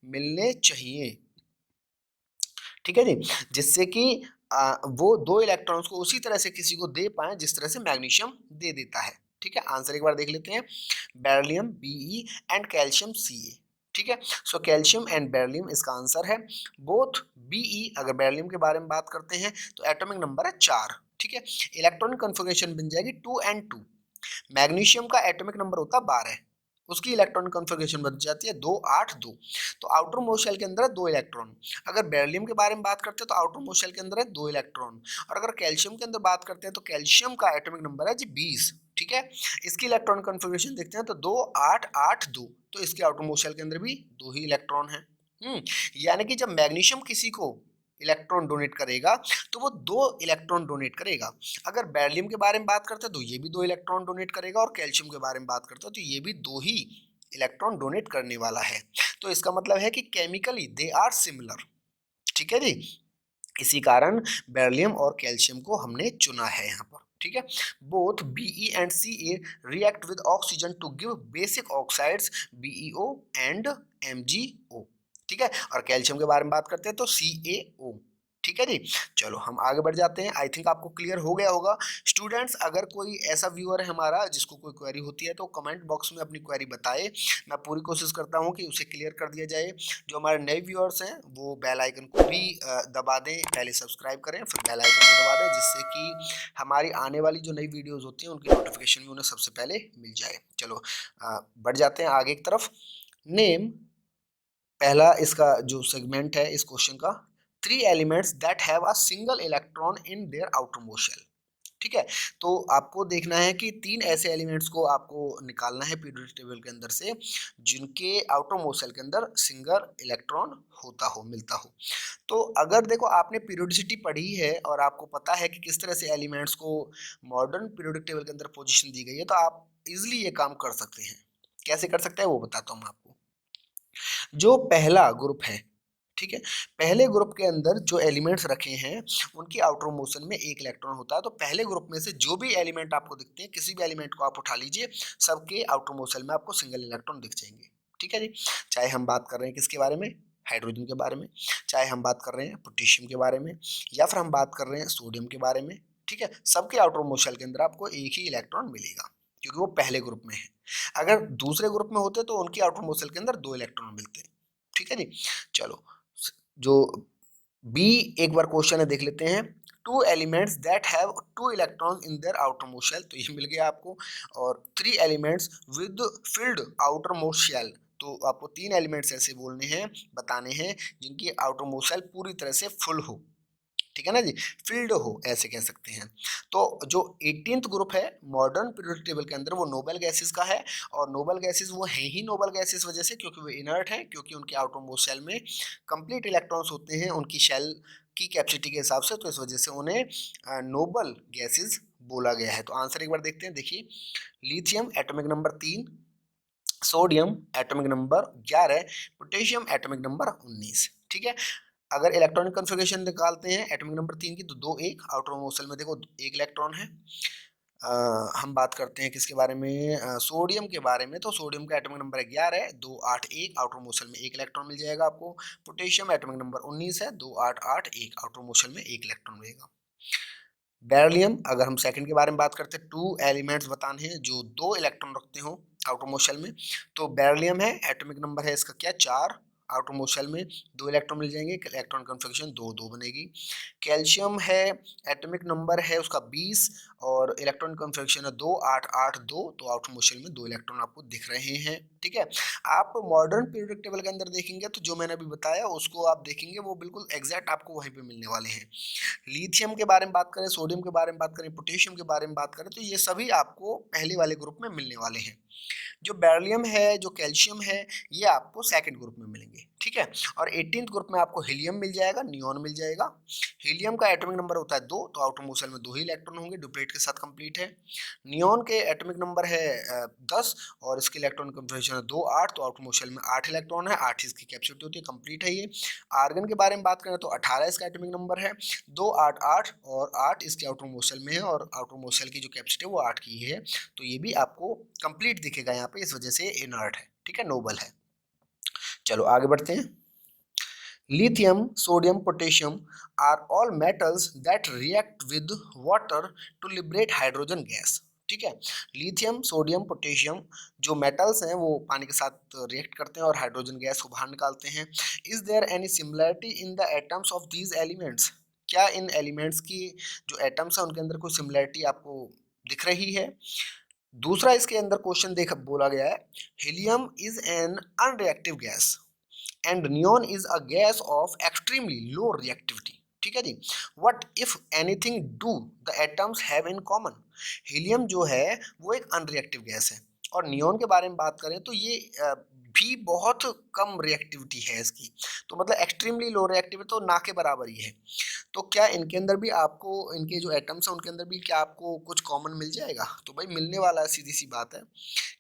मिलने चाहिए, ठीक है जी, जिससे कि वो दो इलेक्ट्रॉन्स को उसी तरह से किसी को दे पाए जिस तरह से मैग्नीशियम दे देता है, ठीक है। आंसर एक बार देख लेते हैं, beryllium Be and calcium Ca, ठीक है। सो कैल्शियम एंड बेरिलियम इसका आंसर है। बोथ Be, अगर बेरिलियम के बारे में बात करते हैं तो एटॉमिक नंबर है 4, ठीक है, इलेक्ट्रॉनिक कन्फिगरेशन बन जाएगी 2 and 2। मैग्नीशियम का एटॉमिक नंबर होता है 12, उसकी इलेक्ट्रॉनिक कन्फिगरेशन बन जाती है 2 8 2, तो आउटर मोस्ट शेल के अंदर है 2 इलेक्ट्रॉन। अगर बेरिलियम के बारे में बात करते हैं तो आउटर मोस्ट शेल के अंदर है 2 इलेक्ट्रॉन, और अगर कैल्शियम के अंदर बात करते हैं तो कैल्शियम का एटॉमिक नंबर है जी 20, ठीक है। इसकी इलेक्ट्रॉनिक कन्फिगरेशन देखते हैं तो 2 8 8 2, तो इसके आउटर मोस्ट शेल के अंदर भी 2 ही इलेक्ट्रॉन है। यानी कि जब मैग्नीशियम किसी को इलेक्ट्रॉन डोनेट करेगा तो वो 2 इलेक्ट्रॉन डोनेट करेगा। अगर बेरिलियम के बारे में बात करते हैं तो ये भी 2 इलेक्ट्रॉन डोनेट करेगा, और कैल्शियम के बारे में बात करते हैं तो ये भी 2 ही इलेक्ट्रॉन डोनेट करने वाला है। तो इसका मतलब है कि केमिकली दे आर सिमिलर, ठीक है जी। इसी कारण बेरिलियम और कैल्शियम को हमने चुना है यहाँ पर, ठीक है। Both Be and Ca react with oxygen to give basic oxides BeO and MgO, ठीक है। और कैल्शियम के बारे में बात करते हैं तो CaO, ठीक है जी। चलो हम आगे बढ़ जाते हैं। आई थिंक आपको क्लियर हो गया होगा। स्टूडेंट्स, अगर कोई ऐसा व्यूअर है हमारा जिसको कोई क्वेरी होती है तो कमेंट बॉक्स में अपनी क्वेरी बताए, मैं पूरी कोशिश करता हूँ कि उसे क्लियर कर दिया जाए। जो हमारे नए व्यूअर्स हैं वो बेल आइकन को भी दबा दें, पहले सब्सक्राइब करें फिर बेल आइकन को दबा दें, जिससे कि हमारी आने वाली जो नई वीडियोज़ होती हैं उनकी नोटिफिकेशन भी उन्हें सबसे पहले मिल जाए। चलो बढ़ जाते हैं आगे की तरफ। नेम, पहला इसका जो सेगमेंट है इस क्वेश्चन का, 3 elements that have a single electron in their outermost shell। ठीक है। तो आपको देखना है कि 3 ऐसे एलिमेंट्स को आपको निकालना है पीरियोडिक टेबल के अंदर से, जिनके आउटर मोस्ट शेल के अंदर सिंगल इलेक्ट्रॉन होता हो, मिलता हो। तो अगर देखो आपने पीरियोडिसिटी पढ़ी है और आपको पता है कि किस तरह से एलिमेंट्स को मॉडर्न पीरियोडिक टेबल के अंदर पोजीशन दी गई है, तो आप इजीली ये काम कर सकते हैं। कैसे कर सकते हैं वो बताता हूँ मैं आपको। जो पहला ग्रुप है, ठीक है, पहले ग्रुप के अंदर जो एलिमेंट्स रखे हैं उनकी आउटर मोशन में एक इलेक्ट्रॉन होता है। तो पहले ग्रुप में से जो भी एलिमेंट आपको दिखते हैं, किसी भी एलिमेंट को आप उठा लीजिए, सबके आउटर मोशन में आपको सिंगल इलेक्ट्रॉन दिख जाएंगे। ठीक है जी। चाहे हम बात कर रहे हैं किसके बारे में, हाइड्रोजन के बारे में, चाहे हम बात कर रहे हैं पोटेशियम के बारे में, या फिर हम बात कर रहे हैं सोडियम के बारे में। ठीक है, सबके आउटर मोस्ट शेल के अंदर आपको एक ही इलेक्ट्रॉन मिलेगा, क्योंकि वो पहले ग्रुप में है। अगर दूसरे ग्रुप में होते तो उनकी आउटर मोस्ट शेल के अंदर 2 इलेक्ट्रॉन मिलते हैं। ठीक है जी। चलो, जो बी एक बार क्वेश्चन है देख लेते हैं। 2 elements that have 2 electrons in their outer most shell, तो ये मिल गया आपको। और 3 elements with filled outer most shell, तो आपको 3 एलिमेंट्स ऐसे बोलने हैं, बताने हैं जिनकी आउटर मोस्ट शेल पूरी तरह से फुल हो। ठीक है ना जी, फील्ड हो ऐसे कह सकते हैं। तो जो 18th ग्रुप है मॉडर्न पीरियोडिक टेबल के अंदर, वो नोबल गैसेस का है। और नोबल गैसेस वो है ही नोबल गैसेस वजह से क्योंकि वो इनर्ट है, क्योंकि उनके आउटर मोस्ट शेल में कंप्लीट इलेक्ट्रॉन्स होते हैं उनकी शेल की कैपेसिटी के हिसाब से, तो इस वजह से उन्हें नोबल गैसेस बोला गया है। तो आंसर एक बार देखते हैं, देखिए lithium atomic number 3, sodium atomic number 11, potassium atomic number 19। ठीक है। अगर इलेक्ट्रॉनिक कॉन्फ़िगरेशन निकालते हैं एटॉमिक नंबर 3 की, तो 2 1 आउटर मोस्ट शेल में देखो 1 इलेक्ट्रॉन है। हम बात करते हैं किसके बारे में, सोडियम के बारे में। तो सोडियम का एटॉमिक नंबर है 11 है, 2 8 1 आउटर मोस्ट शेल में 1 इलेक्ट्रॉन मिल जाएगा आपको। पोटेशियम एटॉमिक नंबर 19 है, 2 8 8 1 आउटर मोस्ट शेल में 1 इलेक्ट्रॉन मिलेगा। बेरिलियम, अगर हम सेकंड के बारे में बात करते हैं, 2 एलिमेंट्स बताने हैं जो 2 इलेक्ट्रॉन रखते हो आउटर मोस्ट शेल में। तो बेरिलियम है, एटॉमिक नंबर है इसका क्या 4, आउटर मोस्ट शेल में 2 इलेक्ट्रॉन मिल जाएंगे, इलेक्ट्रॉन कन्फिग्रेशन 2 2 बनेगी। कैल्शियम है, एटॉमिक नंबर है उसका 20 और इलेक्ट्रॉन कन्फिग्रेशन है 2 8 8 2, तो आउटर मोस्ट शेल में 2 इलेक्ट्रॉन आपको दिख रहे हैं। ठीक है। आप मॉडर्न पीरियोडिक टेबल के अंदर देखेंगे तो जो मैंने अभी बताया उसको आप देखेंगे, वो बिल्कुल एग्जैक्ट आपको वहीं पे मिलने वाले हैं। लिथियम के बारे में बात करें, सोडियम के बारे में बात करें, पोटेशियम के बारे में बात करें, तो ये सभी आपको पहले वाले ग्रुप में मिलने वाले हैं। जो बेरिलियम है, जो कैल्शियम है, ये आपको सेकंड ग्रुप में मिलेंगे। ठीक है। और 18th ग्रुप में आपको हीलियम मिल जाएगा, नियॉन मिल जाएगा। हीलियम का एटॉमिक नंबर होता है 2, तो आउटर मोस्ट शेल में 2 ही इलेक्ट्रॉन होंगे, डुप्लेट के साथ कंप्लीट है। नियॉन के एटॉमिक नंबर है 10 और इसके इलेक्ट्रॉन कन्फिग्रेशन है 2 8, तो आउटर मोस्ट शेल में 8 इलेक्ट्रॉन है, 8 इसकी कैपेसिटी होती है, कंप्लीट है ये। आर्गन के बारे में बात करें तो 18 इसका एटॉमिक नंबर है, 2 8 8 और 8 इसके आउटर मोस्ट शेल में है, और आउटर मोस्ट शेल की जो कैपेसिटी है वो 8 की है। तो ये भी आपको कंप्लीट दिखेगा यहाँ पे, इस वजह से इनर्ट है। ठीक है, नोबल है। चलो आगे बढ़ते हैं। Lithium, sodium, potassium are all metals that react with water to liberate hydrogen gas. ठीक है। लिथियम, सोडियम, पोटेशियम जो मेटल्स हैं वो पानी के साथ रिएक्ट करते हैं और हाइड्रोजन गैस को बाहर निकालते हैं। Is there any similarity in the atoms of these elements, क्या इन एलिमेंट्स की जो एटम्स हैं उनके अंदर कोई सिमिलरिटी आपको दिख रही है? दूसरा इसके अंदर क्वेश्चन देख बोला गया है, helium is an unreactive gas and neon is a gas of extremely low reactivity. ठीक है जी। What if anything do the atoms have in common, helium जो है वो एक अनरिएक्टिव गैस है, और नियॉन के बारे में बात करें तो ये भी बहुत कम रिएक्टिविटी है इसकी, तो मतलब एक्सट्रीमली लो रिएक्टिव है, तो ना के बराबर ही है। तो क्या इनके अंदर भी आपको, इनके जो एटम्स हैं उनके अंदर भी क्या आपको कुछ कॉमन मिल जाएगा? तो भाई मिलने वाला है, सीधी सी बात है।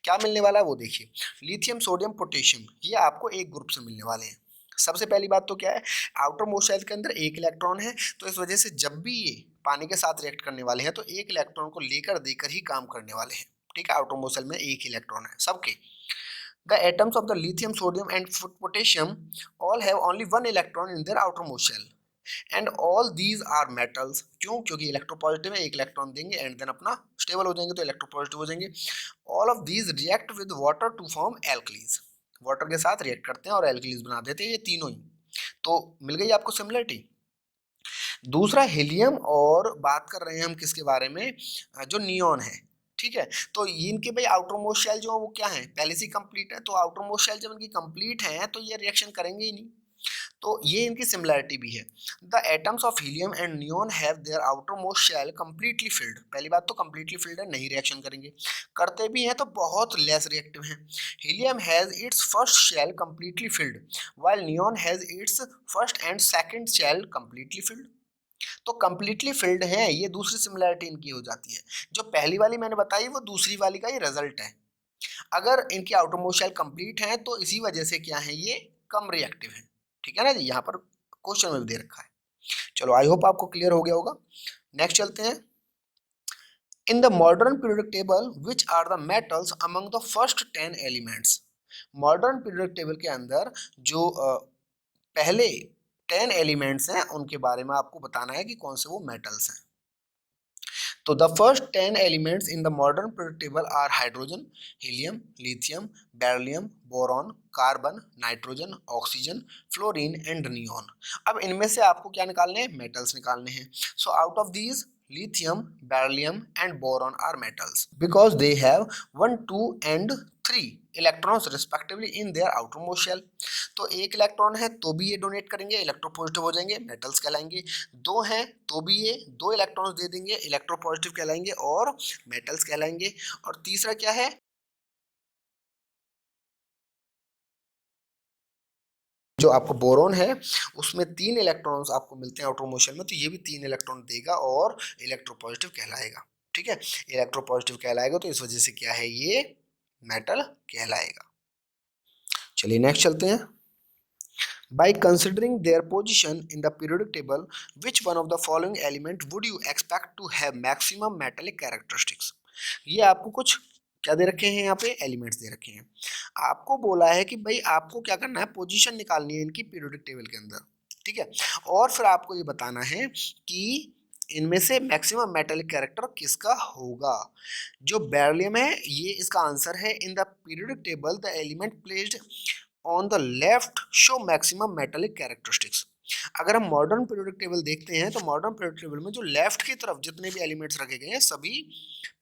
क्या मिलने वाला है वो देखिए, लिथियम, सोडियम, पोटेशियम ये आपको एक ग्रुप से मिलने वाले हैं। सबसे पहली बात तो क्या है, आउटर मोस्ट शेल के अंदर एक इलेक्ट्रॉन है, तो इस वजह से जब भी ये पानी के साथ रिएक्ट करने वाले हैं तो एक इलेक्ट्रॉन को लेकर देकर ही काम करने वाले हैं। ठीक है, आउटर मोस्ट शेल में एक ही इलेक्ट्रॉन है सबके। The atoms of the lithium, sodium and potassium all have only one electron in their outer most shell and all these are metals. क्यों? क्योंकि इलेक्ट्रोपॉजिटिव है, एक इलेक्ट्रॉन देंगे एंड देन अपना स्टेबल हो जाएंगे, तो इलेक्ट्रोपॉजिटिव हो जाएंगे। All of these react with water to form alkalis, water के साथ रिएक्ट करते हैं और एल्कलीज बना देते हैं ये तीनों ही। तो मिल गई आपको सिमिलरिटी। दूसरा हीलियम, और बात कर रहे हैं हम किसके बारे में, जो नियॉन है। ठीक है। तो ये इनके भाई आउटर मोस्ट शेल जो है वो क्या है, पहले से कंप्लीट है, तो आउटर मोस्ट शेल जब इनकी कंप्लीट है तो ये रिएक्शन करेंगे ही नहीं। तो ये इनकी सिमिलैरिटी भी है। The atoms of helium and neon have their outer most shell completely filled. पहली बात तो कंप्लीटली फिल्ड है, नहीं रिएक्शन करेंगे, करते भी हैं तो बहुत लेस रिएक्टिव हैं। Helium has its first shell completely filled while neon has its first and second shell completely filled. तो कंप्लीटली फिल्ड है, ये दूसरी सिमिलैरिटी इनकी हो जाती है। जो पहली वाली मैंने बताई वो दूसरी वाली का ही रिजल्ट है। अगर इनकी आउटर मोस्ट शेल कंप्लीट है तो इसी वजह से क्या है, ये कम रिएक्टिव है। ठीक है ना जी, यहाँ पर क्वेश्चन में भी दे रखा है। चलो आई होप आपको क्लियर हो गया होगा। नेक्स्ट चलते हैं। In the modern periodic table which are the metals among the first 10 elements. Modern periodic table के अंदर जो पहले 10 एलिमेंट्स हैं उनके बारे में आपको बताना है कि कौन से वो मेटल्स हैं। तो the first 10 elements in the modern periodic table are hydrogen, helium, lithium, beryllium, boron, carbon, nitrogen, oxygen, fluorine and neon. अब इनमें से आपको क्या निकालने हैं, मेटल्स निकालने हैं। So out of these lithium, beryllium and boron are metals because they have 1, 2 and 3 electrons respectively in their outermost shell। तो एक इलेक्ट्रॉन है तो भी ये डोनेट करेंगे, इलेक्ट्रोपॉजिटिव हो जाएंगे, मेटल्स कहलाएंगे। दो हैं तो भी ये दो इलेक्ट्रॉन्स दे देंगे, इलेक्ट्रोपॉजिटिव कहलाएंगे और मेटल्स कहलाएंगे। और तीसरा क्या है, जो आपको बोरोन है उसमें 3 इलेक्ट्रॉन्स आपको मिलते हैं आउटर मोशन में, तो ये भी 3 इलेक्ट्रॉन देगा और इलेक्ट्रोपॉजिटिव कहलाएगा। ठीक है, इलेक्ट्रोपॉजिटिव कहलाएगा तो इस वजह से क्या है, ये मेटल कहलाएगा। चलिए नेक्स्ट चलते हैं। By considering their position in the periodic table, which one of the following element would you expect to have maximum metallic characteristics? ये आपको कुछ क्या दे रखे हैं, यहाँ पे एलिमेंट्स दे रखे हैं। आपको बोला है कि भाई आपको क्या करना है, पोजीशन निकालनी है इनकी पीरियोडिक टेबल के अंदर। ठीक है, और फिर आपको ये बताना है कि इनमें से मैक्सिमम मेटालिक कैरेक्टर किसका होगा। जो बेरिलियम है ये इसका आंसर है। In the periodic table the element placed on the left show maximum metallic characteristics. अगर हम मॉडर्न पीरियोडिक टेबल देखते हैं तो मॉडर्न पीरियोडिक टेबल में जो लेफ्ट की तरफ जितने भी एलिमेंट्स रखे गए हैं सभी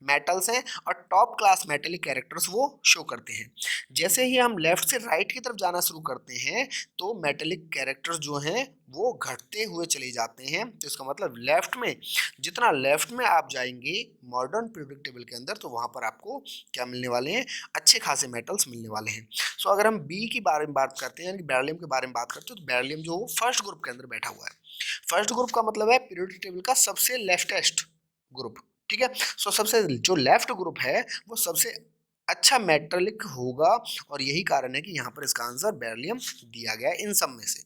मेटल्स हैं और टॉप क्लास मेटालिक कैरेक्टर्स वो शो करते हैं। जैसे ही हम लेफ्ट से राइट की तरफ जाना शुरू करते हैं तो मेटालिक कैरेक्टर्स जो हैं वो घटते हुए चले जाते हैं। तो इसका मतलब लेफ्ट में, जितना लेफ्ट में आप जाएंगे मॉडर्न पीरियोडिक टेबल के अंदर तो वहाँ पर आपको क्या मिलने वाले हैं, अच्छे खासे मेटल्स मिलने वाले हैं। सो अगर हम बी के बारे में बात करते हैं यानी कि बेरिलियम के बारे में बात करते हैं तो बेरिलियम जो फर्स्ट ग्रुप के अंदर बैठा हुआ है। फर्स्ट ग्रुप का मतलब है पीरियोडिक टेबल का सबसे लेफ्टेस्ट ग्रुप। ठीक है, सो सबसे जो लेफ्ट ग्रुप है वो सबसे अच्छा मेटालिक होगा और यही कारण है कि यहाँ पर इसका आंसर बेरिलियम दिया गया है इन सब में से।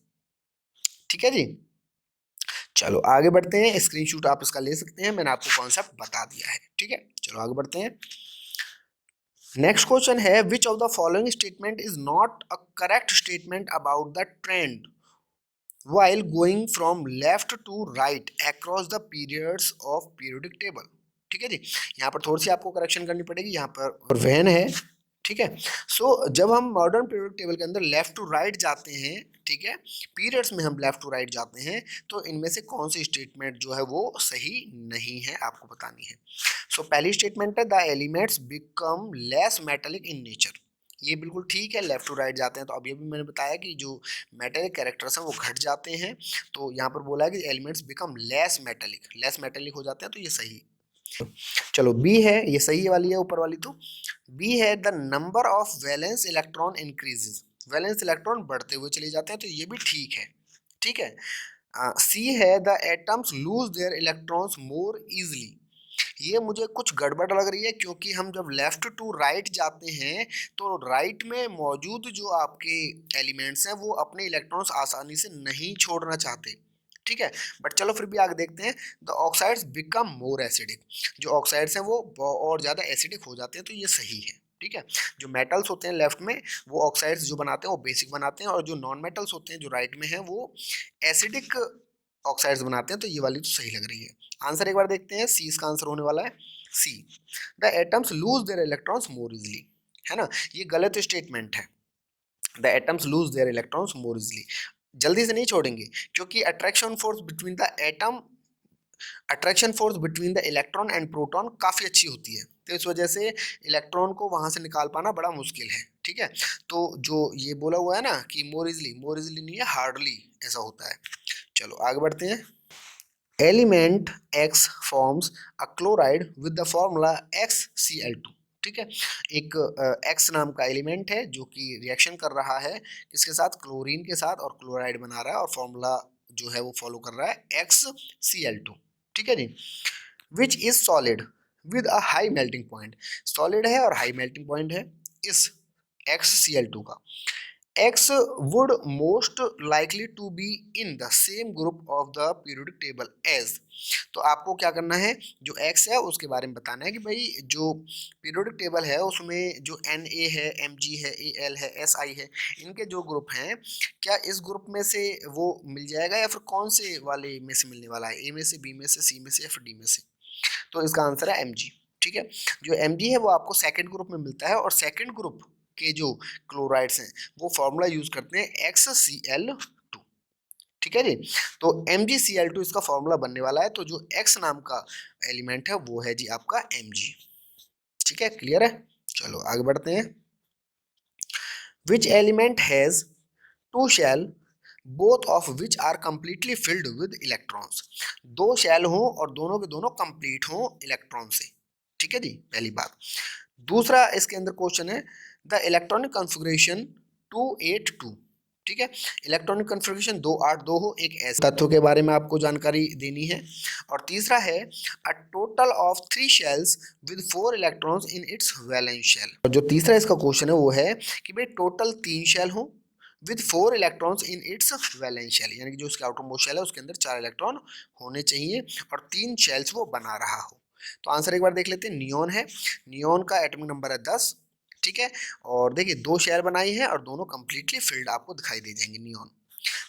ठीक है जी, चलो आगे बढ़ते हैं। स्क्रीनशॉट आप इसका ले सकते हैं, मैंने आपको कॉन्सेप्ट बता दिया है। ठीक है, चलो आगे बढ़ते हैं। नेक्स्ट क्वेश्चन है विच of the following statement is not a correct statement about the trend while going from left to right across the periods of periodic table। ठीक है जी, यहाँ पर थोड़ी सी आपको करेक्शन करनी पड़ेगी, यहाँ पर वैन है। ठीक है, सो जब हम मॉडर्न पीरियोडिक टेबल के अंदर लेफ्ट टू राइट जाते हैं, ठीक है, पीरियड्स में हम लेफ्ट टू राइट जाते हैं तो इनमें से कौन सी स्टेटमेंट जो है वो सही नहीं है आपको बतानी है। सो पहली स्टेटमेंट है the elements become less metallic in nature. ये बिल्कुल ठीक है, लेफ्ट टू राइट जाते हैं तो अभी अभी मैंने बताया कि जो मेटालिक कैरेक्टर्स हैं वो घट जाते हैं। तो यहाँ पर बोला है कि एलिमेंट्स बिकम लेस मेटालिक हो जाते हैं, तो ये सही। चलो बी है, ये सही वाली है ऊपर वाली। तो बी है the number of valence electron increases. Valence electron बढ़ते हुए चले जाते हैं, तो ये भी ठीक है। ठीक है, सी है the atoms lose their electrons more easily. ये मुझे कुछ गड़बड़ लग रही है क्योंकि हम जब लेफ्ट टू राइट जाते हैं तो राइट में मौजूद जो आपके एलिमेंट्स हैं वो अपने इलेक्ट्रॉन्स आसानी से नहीं छोड़ना चाहते। ठीक है, बट चलो फिर भी आगे देखते हैं। The oxides become more acidic. जो ऑक्साइड्स हैं वो और ज़्यादा एसिडिक हो जाते हैं, तो ये सही है। ठीक है, जो मेटल्स होते हैं लेफ्ट में वो ऑक्साइड्स जो बनाते हैं वो बेसिक बनाते हैं और जो नॉन मेटल्स होते हैं जो राइट में हैं वो एसिडिक ऑक्साइड्स बनाते हैं, तो ये वाली तो सही लग रही है। आंसर एक बार देखते हैं, सी इसका आंसर होने वाला है। See the atoms lose their electrons more easily, है ना, ये गलत स्टेटमेंट है। The atoms lose their electrons more easily, जल्दी से नहीं छोड़ेंगे क्योंकि attraction force between the electron and proton काफ़ी अच्छी होती है। तो इस वजह से इलेक्ट्रॉन को वहां से निकाल पाना बड़ा मुश्किल है, ठीक है। तो जो ये बोला हुआ है ना कि मोर इजली नहीं है, हार्डली ऐसा होता है। चलो आगे बढ़ते हैं। Element X forms a chloride with the formula XCl2, ठीक है। एक X नाम का एलिमेंट है जो कि रिएक्शन कर रहा है किसके साथ, क्लोरीन के साथ, और क्लोराइड बना रहा है, और फॉर्मूला जो है वो फॉलो कर रहा है XCl2, ठीक है जी। Which is solid with a high melting point, solid है और हाई मेल्टिंग पॉइंट है इस XCl2 का। X would most likely to be in the same group of the periodic table as, तो आपको क्या करना है, जो X है उसके बारे में बताना है कि भाई जो पीरियोडिक टेबल है उसमें जो Na है, Mg है, Al है, Si है, इनके जो ग्रुप हैं क्या इस ग्रुप में से वो मिल जाएगा या फिर कौन से वाले में से मिलने वाला है, A में से, B में से, C में से या फिर D में से। तो इसका आंसर है Mg, ठीक है। जो Mg है वो आपको सेकेंड ग्रुप में मिलता है, और सेकेंड ग्रुप के जो क्लोराइड्स हैं वो फॉर्मूला यूज करते हैं XCl2, ठीक है जी। तो MgCl2 इसका फॉर्मूला बनने वाला है, तो जो X नाम का एलिमेंट है वो है जी आपका Mg, ठीक है, क्लियर है। चलो आगे बढ़ते हैं। Which element has two shell both of which are completely filled with electrons, दो शेल हों और दोनों के दोनों कंप्लीट हों इलेक्ट्रॉन से, ठीक है जी, पहली बात। दूसरा इसके अंदर क्वेश्चन है द इलेक्ट्रॉनिक कॉन्फ़िगरेशन 282, ठीक है। इलेक्ट्रॉनिक कॉन्फ़िगरेशन 282 हो, एक ऐसे तत्व के बारे में आपको जानकारी देनी है। और तीसरा है a total of 3 shells with 4 electrons in its valence shell, और जो तीसरा इसका क्वेश्चन है वो है कि भाई टोटल 3 शेल हो with 4 electrons in its valence shell, यानी कि जो उसका आउटर मोस्ट शेल है उसके अंदर 4 इलेक्ट्रॉन होने चाहिए और 3 शेल्स वो बना रहा हो। तो आंसर एक बार देख लेते हैं। नियॉन है, नियॉन का एटॉमिक नंबर है 10, ठीक है। और देखिए 2 शेल बनाई है और दोनों कंप्लीटली फिल्ड आपको दिखाई दे जाएंगे, नियॉन।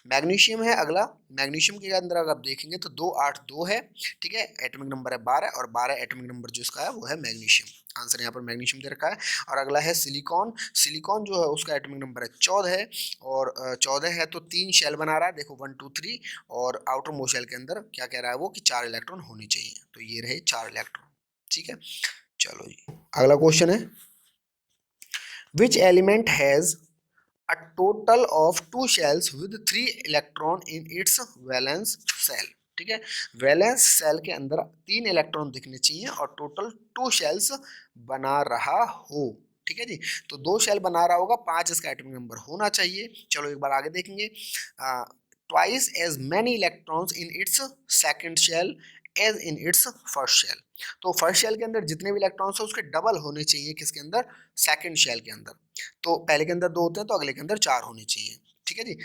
मैग्नीशियम है अगला, मैग्नीशियम के अंदर अगर आप देखेंगे तो 282 है, ठीक है, एटॉमिक नंबर है 12, और 12 एटॉमिक नंबर जो इसका है वो है मैग्नीशियम। आंसर यहाँ पर मैग्नीशियम दे रखा है। और अगला है सिलिकॉन, सिलिकॉन जो है उसका एटॉमिक नंबर है 14 है, और 14 है तो 3 शेल बना रहा है, देखो 1 2 3, और आउटर मोस्ट शेल के अंदर क्या कह रहा है वो कि 4 इलेक्ट्रॉन होने चाहिए, तो ये रहे 4 इलेक्ट्रॉन, ठीक है। चलो जी अगला क्वेश्चन है विच element has a total of 2 shells with 3 electron in its valence cell, ठीक है। वैलेंस सेल के अंदर 3 इलेक्ट्रॉन दिखने चाहिए और टोटल 2 शेल्स बना रहा हो, ठीक है जी। तो 2 शेल बना रहा होगा, 5 इसका एटॉमिक नंबर होना चाहिए। चलो एक बार आगे देखेंगे। Twice as many electrons in its second shell as in its first shell, तो फर्स्ट शेल के अंदर जितने भी इलेक्ट्रॉन्स हैं उसके डबल होने चाहिए किसके अंदर, सेकंड शेल के अंदर। तो पहले के अंदर 2 होते हैं तो अगले के अंदर 4 होने चाहिए, ठीक है जी।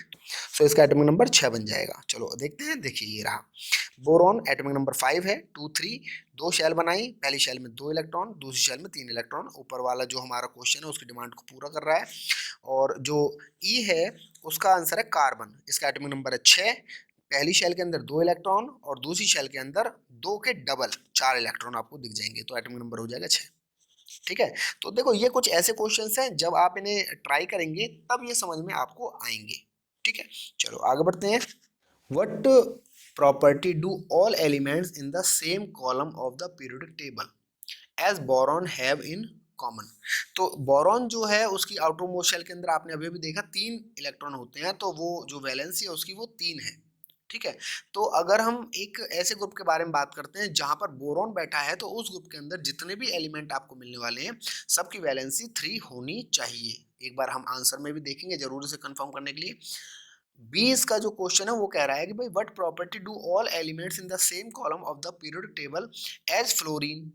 सो इसका एटॉमिक नंबर 6 बन जाएगा। चलो देखते हैं, देखिए ये रहा। बोरॉन एटॉमिक नंबर 5 है, 2 3, 2 शेल बनाई, पहली शेल में 2 इलेक्ट्रॉन, दूसरी शेल में 3 इलेक्ट्रॉन। ऊपर वाला जो हमारा क्वेश्चन है उसकी डिमांड को पूरा कर रहा है। और जो ई है उसका आंसर है कार्बन, इसका एटॉमिक नंबर है 6, पहली शेल के अंदर 2 इलेक्ट्रॉन और दूसरी शेल के अंदर 2 के डबल 4 इलेक्ट्रॉन आपको दिख जाएंगे, तो एटॉमिक नंबर हो जाएगा 6, ठीक है। तो देखो ये कुछ ऐसे क्वेश्चंस हैं जब आप इन्हें ट्राई करेंगे तब ये समझ में आपको आएंगे, ठीक है। चलो आगे बढ़ते हैं। What property do all elements in the same column of the periodic table as boron have in common, तो बोरॉन जो है उसकी आउटर मोस्ट शेल के अंदर आपने अभी भी देखा 3 इलेक्ट्रॉन होते हैं, तो वो जो वैलेंसी है उसकी वो 3 है, ठीक है। तो अगर हम एक ऐसे ग्रुप के बारे में बात करते हैं जहां पर बोरॉन बैठा है, तो उस ग्रुप के अंदर जितने भी एलिमेंट आपको मिलने वाले हैं सबकी वैलेंसी 3 होनी चाहिए। एक बार हम आंसर में भी देखेंगे जरूर इसे कंफर्म करने के लिए। 20 का जो क्वेश्चन है वो कह रहा है कि भाई what property do all elements in the same column of the periodic table as fluorine,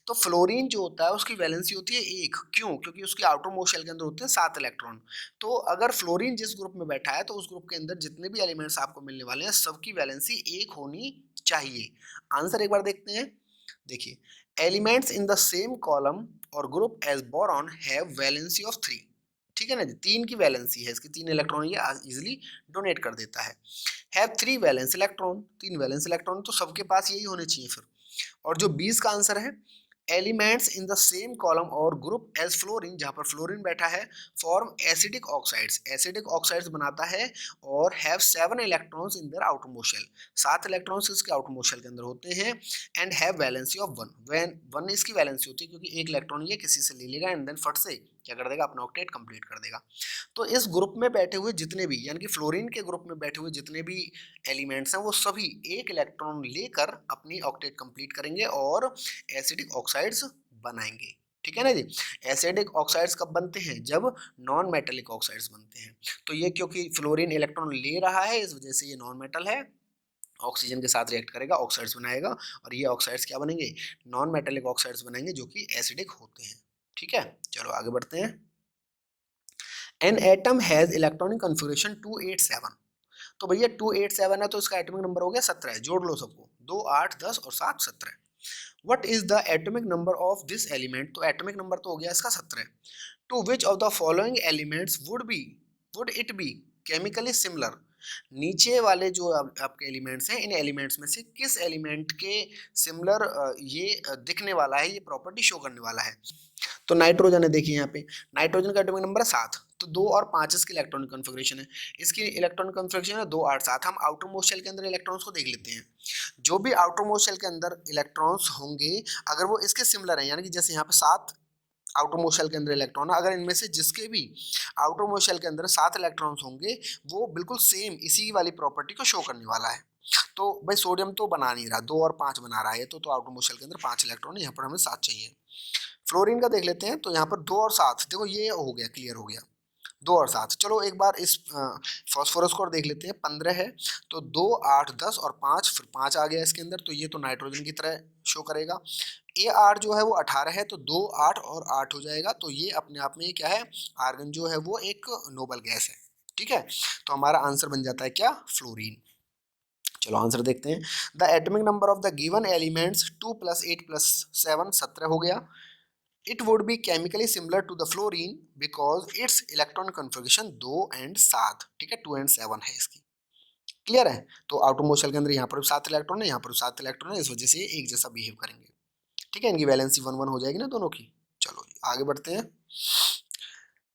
तो फ्लोरीन जो होता है उसकी वैलेंसी होती है 1, क्यों, क्योंकि उसकी आउटर मोस्ट शेल के अंदर होते हैं 7 इलेक्ट्रॉन। तो अगर फ्लोरीन जिस ग्रुप में बैठा है तो उस ग्रुप के अंदर जितने भी एलिमेंट्स आपको मिलने वाले हैं सबकी वैलेंसी 1 होनी चाहिए। आंसर एक बार देखते हैं। देखिए elements in the same column और group as boron have valency of 3, ठीक है ना जी, 3 की वैलेंसी है इसकी, 3 इलेक्ट्रॉन ये इजिली डोनेट कर देता है। Have 3 valence electron, 3 valence electron, तो सबके पास यही होने चाहिए फिर। और जो 20 का आंसर है elements in the same column और ग्रुप एज फ्लोरीन, जहाँ पर फ्लोरीन बैठा है, form acidic oxides, acidic oxides बनाता है और have 7 electrons in their outer most shell, 7 electrons इसके आउटर मोस्ट शेल के अंदर होते हैं, and have valency of 1, when 1 इसकी वैलेंसी होती है क्योंकि एक इलेक्ट्रॉन ये किसी से ले लेगा एंड देन फट से क्या कर देगा, अपना ऑक्टेट कंप्लीट कर देगा। तो इस ग्रुप में बैठे हुए जितने भी, यानी कि फ्लोरीन के ग्रुप में बैठे हुए जितने भी एलिमेंट्स हैं वो सभी एक इलेक्ट्रॉन लेकर अपनी ऑक्टेट कंप्लीट करेंगे और एसिडिक ऑक्साइड्स बनाएंगे। ठीक है ना जी। एसिडिक ऑक्साइड्स कब बनते हैं, जब नॉन मेटेलिक ऑक्साइड्स बनते हैं। तो ये क्योंकि फ्लोरीन इलेक्ट्रॉन ले रहा है इस वजह से ये नॉन मेटल है, ऑक्सीजन के साथ रिएक्ट करेगा, ऑक्साइड्स बनाएगा, और ये ऑक्साइड्स क्या बनेंगे, नॉन मेटेलिक ऑक्साइड्स बनेंगे जो कि एसिडिक होते हैं। ठीक है, चलो आगे बढ़ते हैं। An atom has electronic configuration 287। तो भैया 287 है तो इसका एटॉमिक नंबर हो गया 17, जोड़ लो सबको, 2 8 10 और 7 17। What is the atomic number of this element, तो एटॉमिक नंबर तो हो गया इसका 17। To which of the following elements would it be chemically similar, नीचे वाले जो आपके एलिमेंट्स हैं इन एलिमेंट्स में से किस एलिमेंट के सिमिलर ये दिखने वाला है, ये प्रॉपर्टी शो करने वाला है। तो नाइट्रोजन है, देखिए यहाँ पे नाइट्रोजन का एटॉमिक नंबर है 7, तो 2 और 5 इसकी इलेक्ट्रॉनिक कॉन्फ़िगरेशन है, इसकी इलेक्ट्रॉनिक कॉन्फ़िगरेशन है 2 8 7। हम आउटर मोस्ट शेल के अंदर इलेक्ट्रॉन्स को देख लेते हैं, जो भी आउटर मोस्ट शेल के अंदर इलेक्ट्रॉन्स होंगे अगर वो इसके सिमिलर हैं, यानी कि जैसे यहाँ पे 7 आउटर मोस्ट शेल के अंदर इलेक्ट्रॉन है, अगर इनमें से जिसके भी आउटर मोस्ट शेल के अंदर 7 इलेक्ट्रॉन्स होंगे वो बिल्कुल सेम इसी वाली प्रॉपर्टी को शो करने वाला है। तो भाई सोडियम तो बना नहीं रहा, 2 और 5 बना रहा है, तो आउटर मोस्ट शेल के अंदर 5 इलेक्ट्रॉन है, यहाँ पर हमें 7 चाहिए। फ्लोरीन का देख लेते हैं, तो यहाँ पर 2 और 7, देखो ये हो गया, क्लियर हो गया, 2 और 7। चलो एक बार इस फास्फोरस को और देख लेते हैं, 15 है, तो 2 8 10 और 5, फिर 5 आ गया इसके अंदर, तो ये तो नाइट्रोजन की तरह शो करेगा। Ar जो है वो 18 है, तो 2 8 और 8 हो जाएगा, तो ये अपने आप में क्या है, आर्गन जो है वो एक नोबल गैस है। ठीक है, तो हमारा आंसर बन जाता है क्या, फ्लोरीन। चलो आंसर देखते हैं। The atomic number of the given elements 2 + 8 + 7 17 हो गया। It would be chemically similar to the fluorine because its electron configuration 2 and 7, ठीक है, 2 and 7 है इसकी। क्लियर है, तो आउटर मोस्ट शेल के अंदर यहाँ पर 7 इलेक्ट्रॉन है, यहाँ पर 7 इलेक्ट्रॉन है, इस वजह से ये एक जैसा बिहेव करेंगे। ठीक है, इनकी वैलेंसी 1 1 हो जाएगी ना दोनों की। चलो आगे बढ़ते हैं।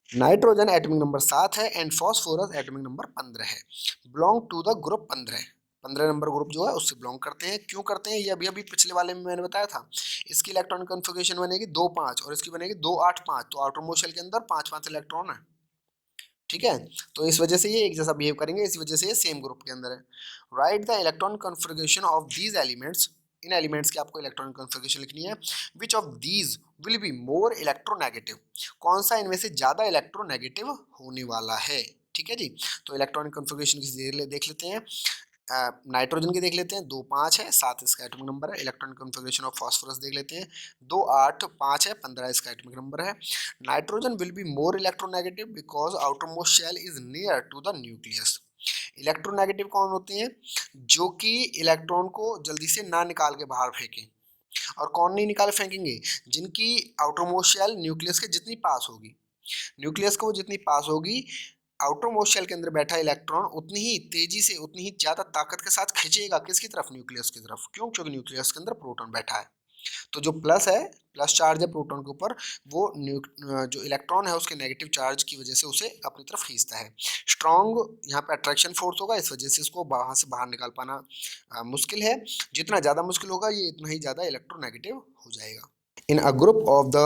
नाइट्रोजन एटॉमिक नंबर 7 है एंड फॉस्फोरस एटॉमिक नंबर 15 है, belong to the group 15 number group जो है उससे बिलोंग करते हैं। क्यों करते हैं, ये अभी अभी पिछले वाले में मैंने बताया था। इसकी इलेक्ट्रॉनिक कॉन्फ़िगरेशन बनेगी 2 5 और इसकी बनेगी 2 8 5, तो आउटर मोस्ट शेल के अंदर 5 5 इलेक्ट्रॉन है। ठीक है, तो इस वजह से ये एक जैसा बिहेव करेंगे, इस वजह से ये सेम ग्रुप के अंदर है। Right the electronic configuration of these elements, in elements की आपको इलेक्ट्रॉनिक कॉन्फ़िगरेशन लिखनी है। Which of these will be more electronegative, कौन सा इनमें से ज़्यादा इलेक्ट्रोनेगेटिव होने वाला है। ठीक है जी, तो इलेक्ट्रॉनिक कॉन्फ़िगरेशन की देख लेते हैं। नाइट्रोजन की देख लेते हैं, 2 5 है, 7 इसका एटॉमिक नंबर है। इलेक्ट्रॉनिक कॉन्फ़िगरेशन ऑफ फास्फोरस देख लेते हैं, 2 8 5 है, 15 इसका एटॉमिक नंबर है। Nitrogen will be more electronegative because outer most shell is near to the nucleus. Electronegative कौन होते हैं, जो कि इलेक्ट्रॉन को जल्दी से ना निकाल के बाहर फेंकें, और कौन नहीं निकाल फेंकेंगे, जिनकी आउटर मोस्ट शेल न्यूक्लियस के जितनी पास होगी, न्यूक्लियस को जितनी पास होगी, आउटर मोस्ट शेल के अंदर बैठा इलेक्ट्रॉन उतनी ही तेजी से, उतनी ही ज्यादा ताकत के साथ खींचेगा किसकी तरफ, न्यूक्लियस की तरफ। क्यों, क्योंकि न्यूक्लियस के अंदर प्रोटॉन बैठा है, तो जो प्लस है, प्लस चार्ज है प्रोटॉन के ऊपर, वो जो इलेक्ट्रॉन है उसके नेगेटिव चार्ज की वजह से उसे अपनी तरफ खींचता है। स्ट्रॉन्ग यहाँ पे अट्रैक्शन फोर्स होगा, इस वजह से इसको वहां से बाहर निकाल पाना मुश्किल है। जितना ज़्यादा मुश्किल होगा ये इतना ही ज़्यादा इलेक्ट्रोनेगेटिव हो जाएगा। In a group of the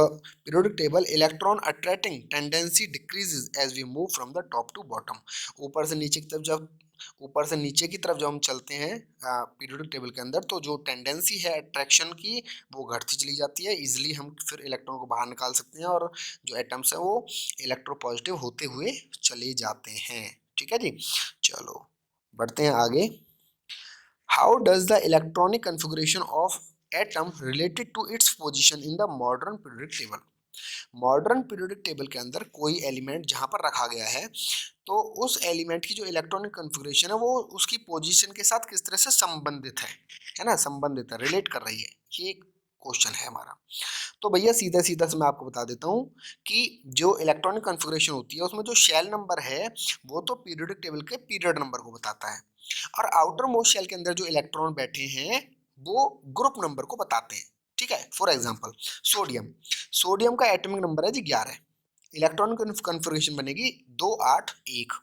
periodic table, electron attracting tendency decreases as we move from the top to bottom. ऊपर से नीचे की तरफ जब हम चलते हैं पीरियोडिक टेबल के अंदर, तो जो टेंडेंसी है अट्रैक्शन की वो घटती चली जाती है। इजिली हम फिर इलेक्ट्रॉन को बाहर निकाल सकते हैं और जो एटम्स हैं वो इलेक्ट्रोपॉजिटिव होते हुए चले जाते हैं। ठीक है जी, चलो बढ़ते हैं आगे। How does the electronic configuration of atom related to its position in the modern periodic table. Modern periodic table के अंदर कोई एलिमेंट जहां पर रखा गया है, तो उस एलिमेंट की जो इलेक्ट्रॉनिक कन्फिगरेशन है वो उसकी पोजीशन के साथ किस तरह से संबंधित है ना, संबंधित है, रिलेट कर रही है, ये क्वेश्चन है हमारा। तो भैया सीधा सीधा से मैं आपको बता देता हूँ कि जो इलेक्ट्रॉनिक कन्फिगरेशन होती है उसमें जो शेल नंबर है वो तो पीरियोडिक टेबल के पीरियड नंबर को बताता है, और आउटर मोस्ट शेल के अंदर जो इलेक्ट्रॉन बैठे हैं वो ग्रुप नंबर को बताते हैं। ठीक है। फॉर एग्जांपल सोडियम, सोडियम का एटॉमिक नंबर है जी 11, इलेक्ट्रॉन कन्फिग्रेशन बनेगी 2 8 1।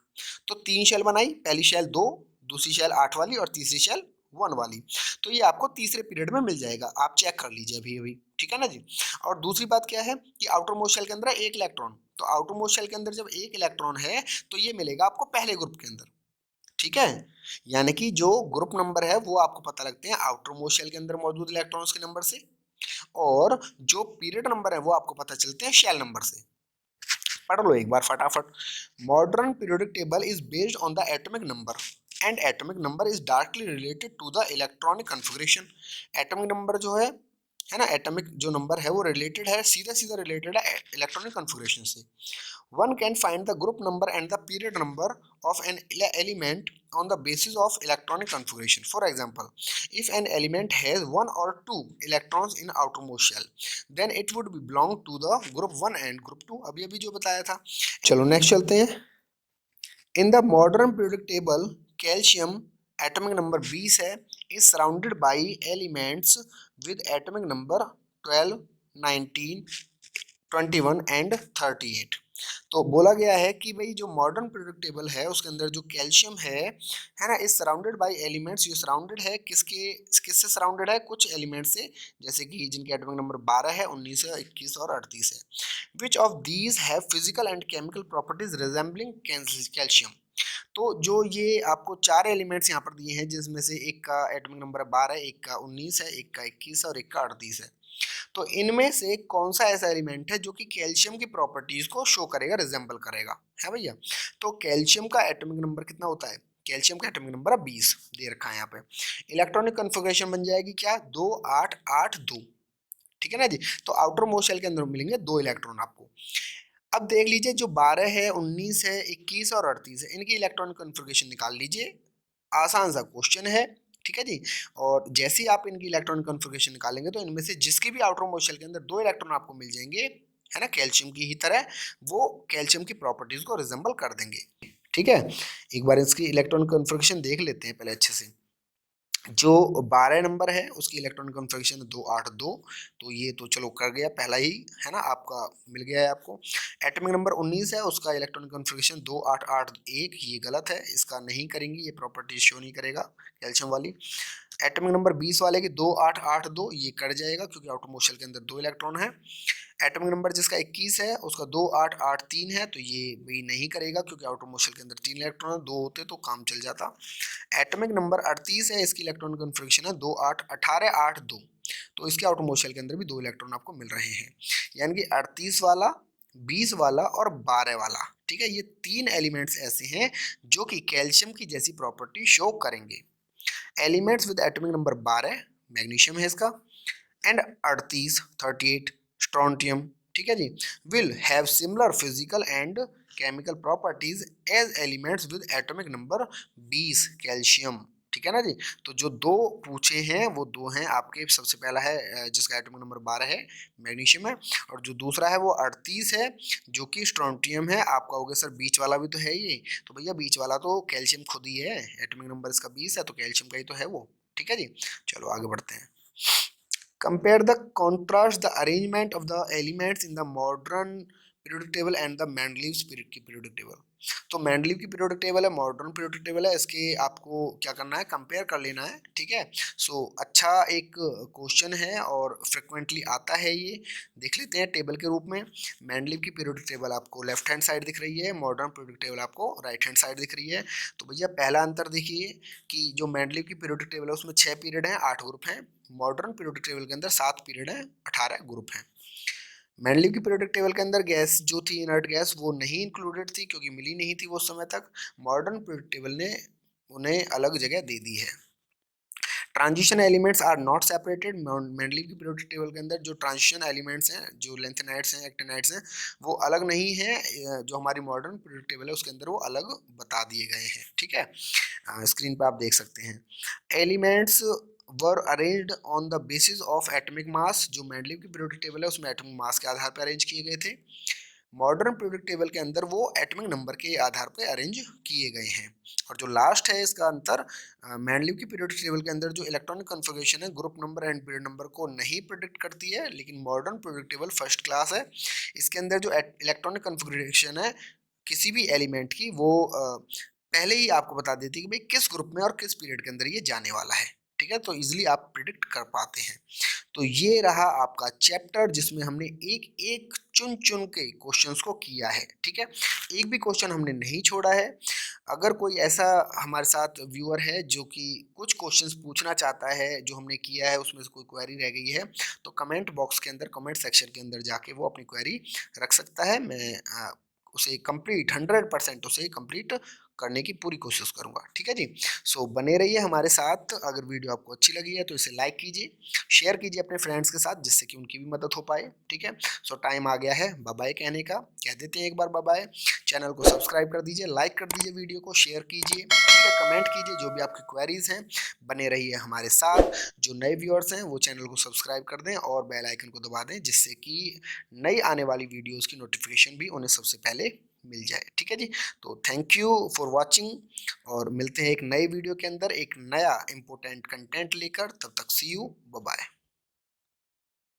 तो 3 शेल बनाई, पहली शेल 2, दूसरी शेल 8 वाली और तीसरी शेल 1 वाली। तो ये आपको तीसरे पीरियड में मिल जाएगा, आप चेक कर लीजिए अभी अभी, ठीक है ना जी। और दूसरी बात क्या है कि आउटर मोस्ट शेल के अंदर है 1 इलेक्ट्रॉन, तो आउटर मोस्ट शेल के अंदर जब 1 इलेक्ट्रॉन है तो ये मिलेगा आपको पहले ग्रुप के अंदर, ठीक है। यानी कि जो ग्रुप नंबर है वो आपको पता लगते हैं आउटर मोस्ट शेल के अंदर मौजूद इलेक्ट्रॉन्स के नंबर से, और जो पीरियड नंबर है वो आपको पता चलते हैं शेल नंबर से। पढ़ लो एक बार फटाफट। Modern periodic table is based on the atomic number and atomic number is directly related to the electronic configuration. Atomic number जो है ना, एटॉमिक जो नंबर है वो रिलेटेड है, सीधा सीधा रिलेटेड है इलेक्ट्रॉनिक कन्फिग्रेशन से। One can find the group number and the period number of an element on the basis of electronic configuration. For example, if an element has 1 or 2 electrons in outermost shell, then it would be belong to the group 1 and group 2. अभी अभी जो बताया था। चलो next चलते हैं। In the modern periodic table, calcium atomic number 20 है, is surrounded by elements with atomic number 12, 19, 21 and 38। तो बोला गया है कि भाई जो मॉडर्न पीरियोडिक टेबल है उसके अंदर जो कैल्शियम है ना, इज सराउंडेड बाय एलिमेंट्स। ये सराउंडेड है किससे सराउंडेड है, कुछ एलिमेंट्स से, जैसे कि जिनके एटॉमिक नंबर 12 है, 19 है, 21 और 38 है। Which of these have physical and chemical properties resembling calcium. तो जो ये आपको 4 एलिमेंट्स यहाँ पर दिए हैं, जिसमें से एक का एटॉमिक नंबर 12, एक का 19 है, एक का 21 और एक का 38 है। तो इनमें से कौन सा ऐसा एलिमेंट है जो कि कैल्शियम की प्रॉपर्टीज को शो करेगा, रिजेंबल करेगा, है भैया। तो कैल्शियम का एटॉमिक नंबर कितना होता है, कैल्शियम का एटॉमिक नंबर है 20, दे रखा है यहाँ पे। इलेक्ट्रॉनिक कन्फिग्रेशन बन जाएगी क्या, 2 8 8 2, ठीक है ना जी। तो आउटर मोस्ट शेल के अंदर मिलेंगे 2 इलेक्ट्रॉन आपको। अब देख लीजिए जो 12 है, 19 है, 21 और 38 है, इनकी इलेक्ट्रॉनिक कन्फिग्रेशन निकाल लीजिए, आसान सा क्वेश्चन है, ठीक है जी। और जैसे ही आप इनकी इलेक्ट्रॉनिक कन्फिग्रेशन निकालेंगे तो इनमें से जिसकी भी आउटर मोस्ट शेल के अंदर 2 इलेक्ट्रॉन आपको मिल जाएंगे, है ना, कैल्शियम की ही तरह, वो कैल्शियम की प्रॉपर्टीज को रिजेंबल कर देंगे, ठीक है। एक बार इसकी इलेक्ट्रॉनिक कन्फिग्रेशन देख लेते हैं पहले अच्छे से। जो 12 नंबर है उसकी इलेक्ट्रॉनिक कन्फिग्रेशन 2 8 2, तो ये तो चलो कर गया पहला ही, है ना, आपका मिल गया है आपको। एटॉमिक नंबर 19 है, उसका इलेक्ट्रॉनिक कन्फिग्रेशन 2 8 8 1, ये गलत है, इसका नहीं करेंगे, ये प्रॉपर्टी शो नहीं करेगा कैल्शियम वाली। एटॉमिक नंबर 20 वाले की 2 8 8 2, ये कट जाएगा क्योंकि आउटर मोस्ट शेल के अंदर 2 इलेक्ट्रॉन है। एटॉमिक नंबर जिसका 21 है उसका 2 8 8 3 है, तो ये भी नहीं करेगा क्योंकि आउटर मोस्ट शेल के अंदर 3 इलेक्ट्रॉन है, 2 होते तो काम चल जाता। एटॉमिक नंबर 38 है, इसकी इलेक्ट्रॉनिक कन्फिग्रेशन है 2 8 18 8 2, तो इसके आउटर मोस्ट शेल के अंदर भी 2 इलेक्ट्रॉन आपको मिल रहे हैं, यानी कि 38 वाला, 20 वाला और 12 वाला, ठीक है। ये 3 एलिमेंट्स ऐसे हैं जो कि कैल्शियम की जैसी प्रॉपर्टी शो करेंगे। Elements with atomic number 12 magnesium है इसका, एंड 38 38 स्ट्रोंटियम, ठीक है जी, will have similar physical and chemical properties as elements with atomic number 20 calcium, ठीक है ना जी। तो जो 2 पूछे हैं वो 2 हैं आपके, सबसे पहला है जिसका एटॉमिक नंबर 12 है मैग्नीशियम है, और जो दूसरा है वो 38 है जो कि स्ट्रोंटियम है। आपका हो गया सर बीच वाला भी तो है ये, तो भैया बीच वाला तो कैल्शियम खुद ही है, एटॉमिक नंबर इसका 20 है तो कैल्शियम का ही तो है वो, ठीक है जी। चलो आगे बढ़ते हैं। Compare the contrast the arrangement of the elements in the modern periodic table and the Mendeleev's periodic table। तो मेंडलीव की पीरियोडिक टेबल है, मॉडर्न पीरियोडिक टेबल है, इसके आपको क्या करना है, कंपेयर कर लेना है, ठीक है। सो अच्छा एक क्वेश्चन है और फ्रिक्वेंटली आता है, ये देख लेते हैं टेबल के रूप में। मेंडलीव की पीरियोडिक टेबल आपको लेफ्ट हैंड साइड दिख रही है, मॉडर्न पीरियोडिक टेबल आपको राइट हैंड साइड दिख रही है। तो भैया पहला अंतर देखिए कि जो मेंडलीव की पीरियोडिक टेबल है उसमें 6 पीरियड हैं, 8 ग्रुप हैं। मॉडर्न पीरियोडिक टेबल के अंदर 7 पीरियड है, 18 ग्रुप हैं। मेंडलीव की पीरियोडिक टेबल के अंदर गैस जो थी इनर्ट गैस वो नहीं इंक्लूडेड थी क्योंकि मिली नहीं थी वो समय तक। मॉडर्न पीरियोडिक टेबल ने उन्हें अलग जगह दे दी है। Transition elements are not separated. Mendeleev की पीरियोडिक टेबल के अंदर जो ट्रांजिशन एलिमेंट्स हैं, जो लेंथेनाइड्स हैं, एक्टिनाइड्स हैं, वो अलग नहीं है। जो हमारी मॉडर्न पीरियोडिक टेबल है उसके अंदर वो अलग बता दिए गए हैं, ठीक है। स्क्रीन पे आप देख सकते हैं। Elements were arranged on the basis of atomic mass. जो मेंडलीव की पीरियोडिक टेबल है उसमें एटॉमिक मास के आधार पर अरेंज किए गए थे। मॉडर्न पीरियोडिक टेबल के अंदर वो एटॉमिक नंबर के आधार पर अरेंज किए गए हैं। और जो लास्ट है इसका अंतर, मेंडलीव की पीरियोडिक टेबल के अंदर जो इलेक्ट्रॉनिक कॉन्फ़िगरेशन है group number and period number को नहीं प्रिडिक्ट करती है, लेकिन modern periodic table first class है। इसके अंदर जो इलेक्ट्रॉनिक कॉन्फ़िगरेशन है किसी भी एलिमेंट की, वो पहले ही आपको बता देती है कि भाई किस ग्रुप में और किस पीरियड के अंदर ये जाने वाला है। ठीक है, तो इजीली आप प्रिडिक्ट कर पाते हैं। तो ये रहा आपका चैप्टर जिसमें हमने एक एक चुन चुन के क्वेश्चंस को किया है। ठीक है, एक भी क्वेश्चन हमने नहीं छोड़ा है। अगर कोई ऐसा हमारे साथ व्यूअर है जो कि कुछ क्वेश्चंस पूछना चाहता है जो हमने किया है, उसमें से कोई क्वेरी रह गई है, तो कमेंट बॉक्स के अंदर, कमेंट सेक्शन के अंदर जाके वो अपनी क्वेरी रख सकता है। मैं उसे कंप्लीट 100% उसे कंप्लीट करने की पूरी कोशिश करूंगा। ठीक है जी, सो बने रहिए हमारे साथ। अगर वीडियो आपको अच्छी लगी है तो इसे लाइक कीजिए, शेयर कीजिए अपने फ्रेंड्स के साथ, जिससे कि उनकी भी मदद हो पाए। ठीक है, सो टाइम आ गया है बाय बाय कहने का, कह देते हैं एक बार बाय बाय। चैनल को सब्सक्राइब कर दीजिए, लाइक कर दीजिए, वीडियो को शेयर कीजिए। ठीक है, कमेंट कीजिए जो भी आपकी क्वेरीज हैं। बने रहिए हमारे साथ। जो नए व्यूअर्स हैं वो चैनल को सब्सक्राइब कर दें और बेल आइकन को दबा दें, जिससे कि नई आने वाली वीडियोस की नोटिफिकेशन भी उन्हें सबसे पहले मिल जाए। ठीक है जी, तो थैंक यू फॉर वॉचिंग, और मिलते हैं एक नई वीडियो के अंदर एक नया इंपॉर्टेंट कंटेंट लेकर। तब तक सी यू, बाय बाय।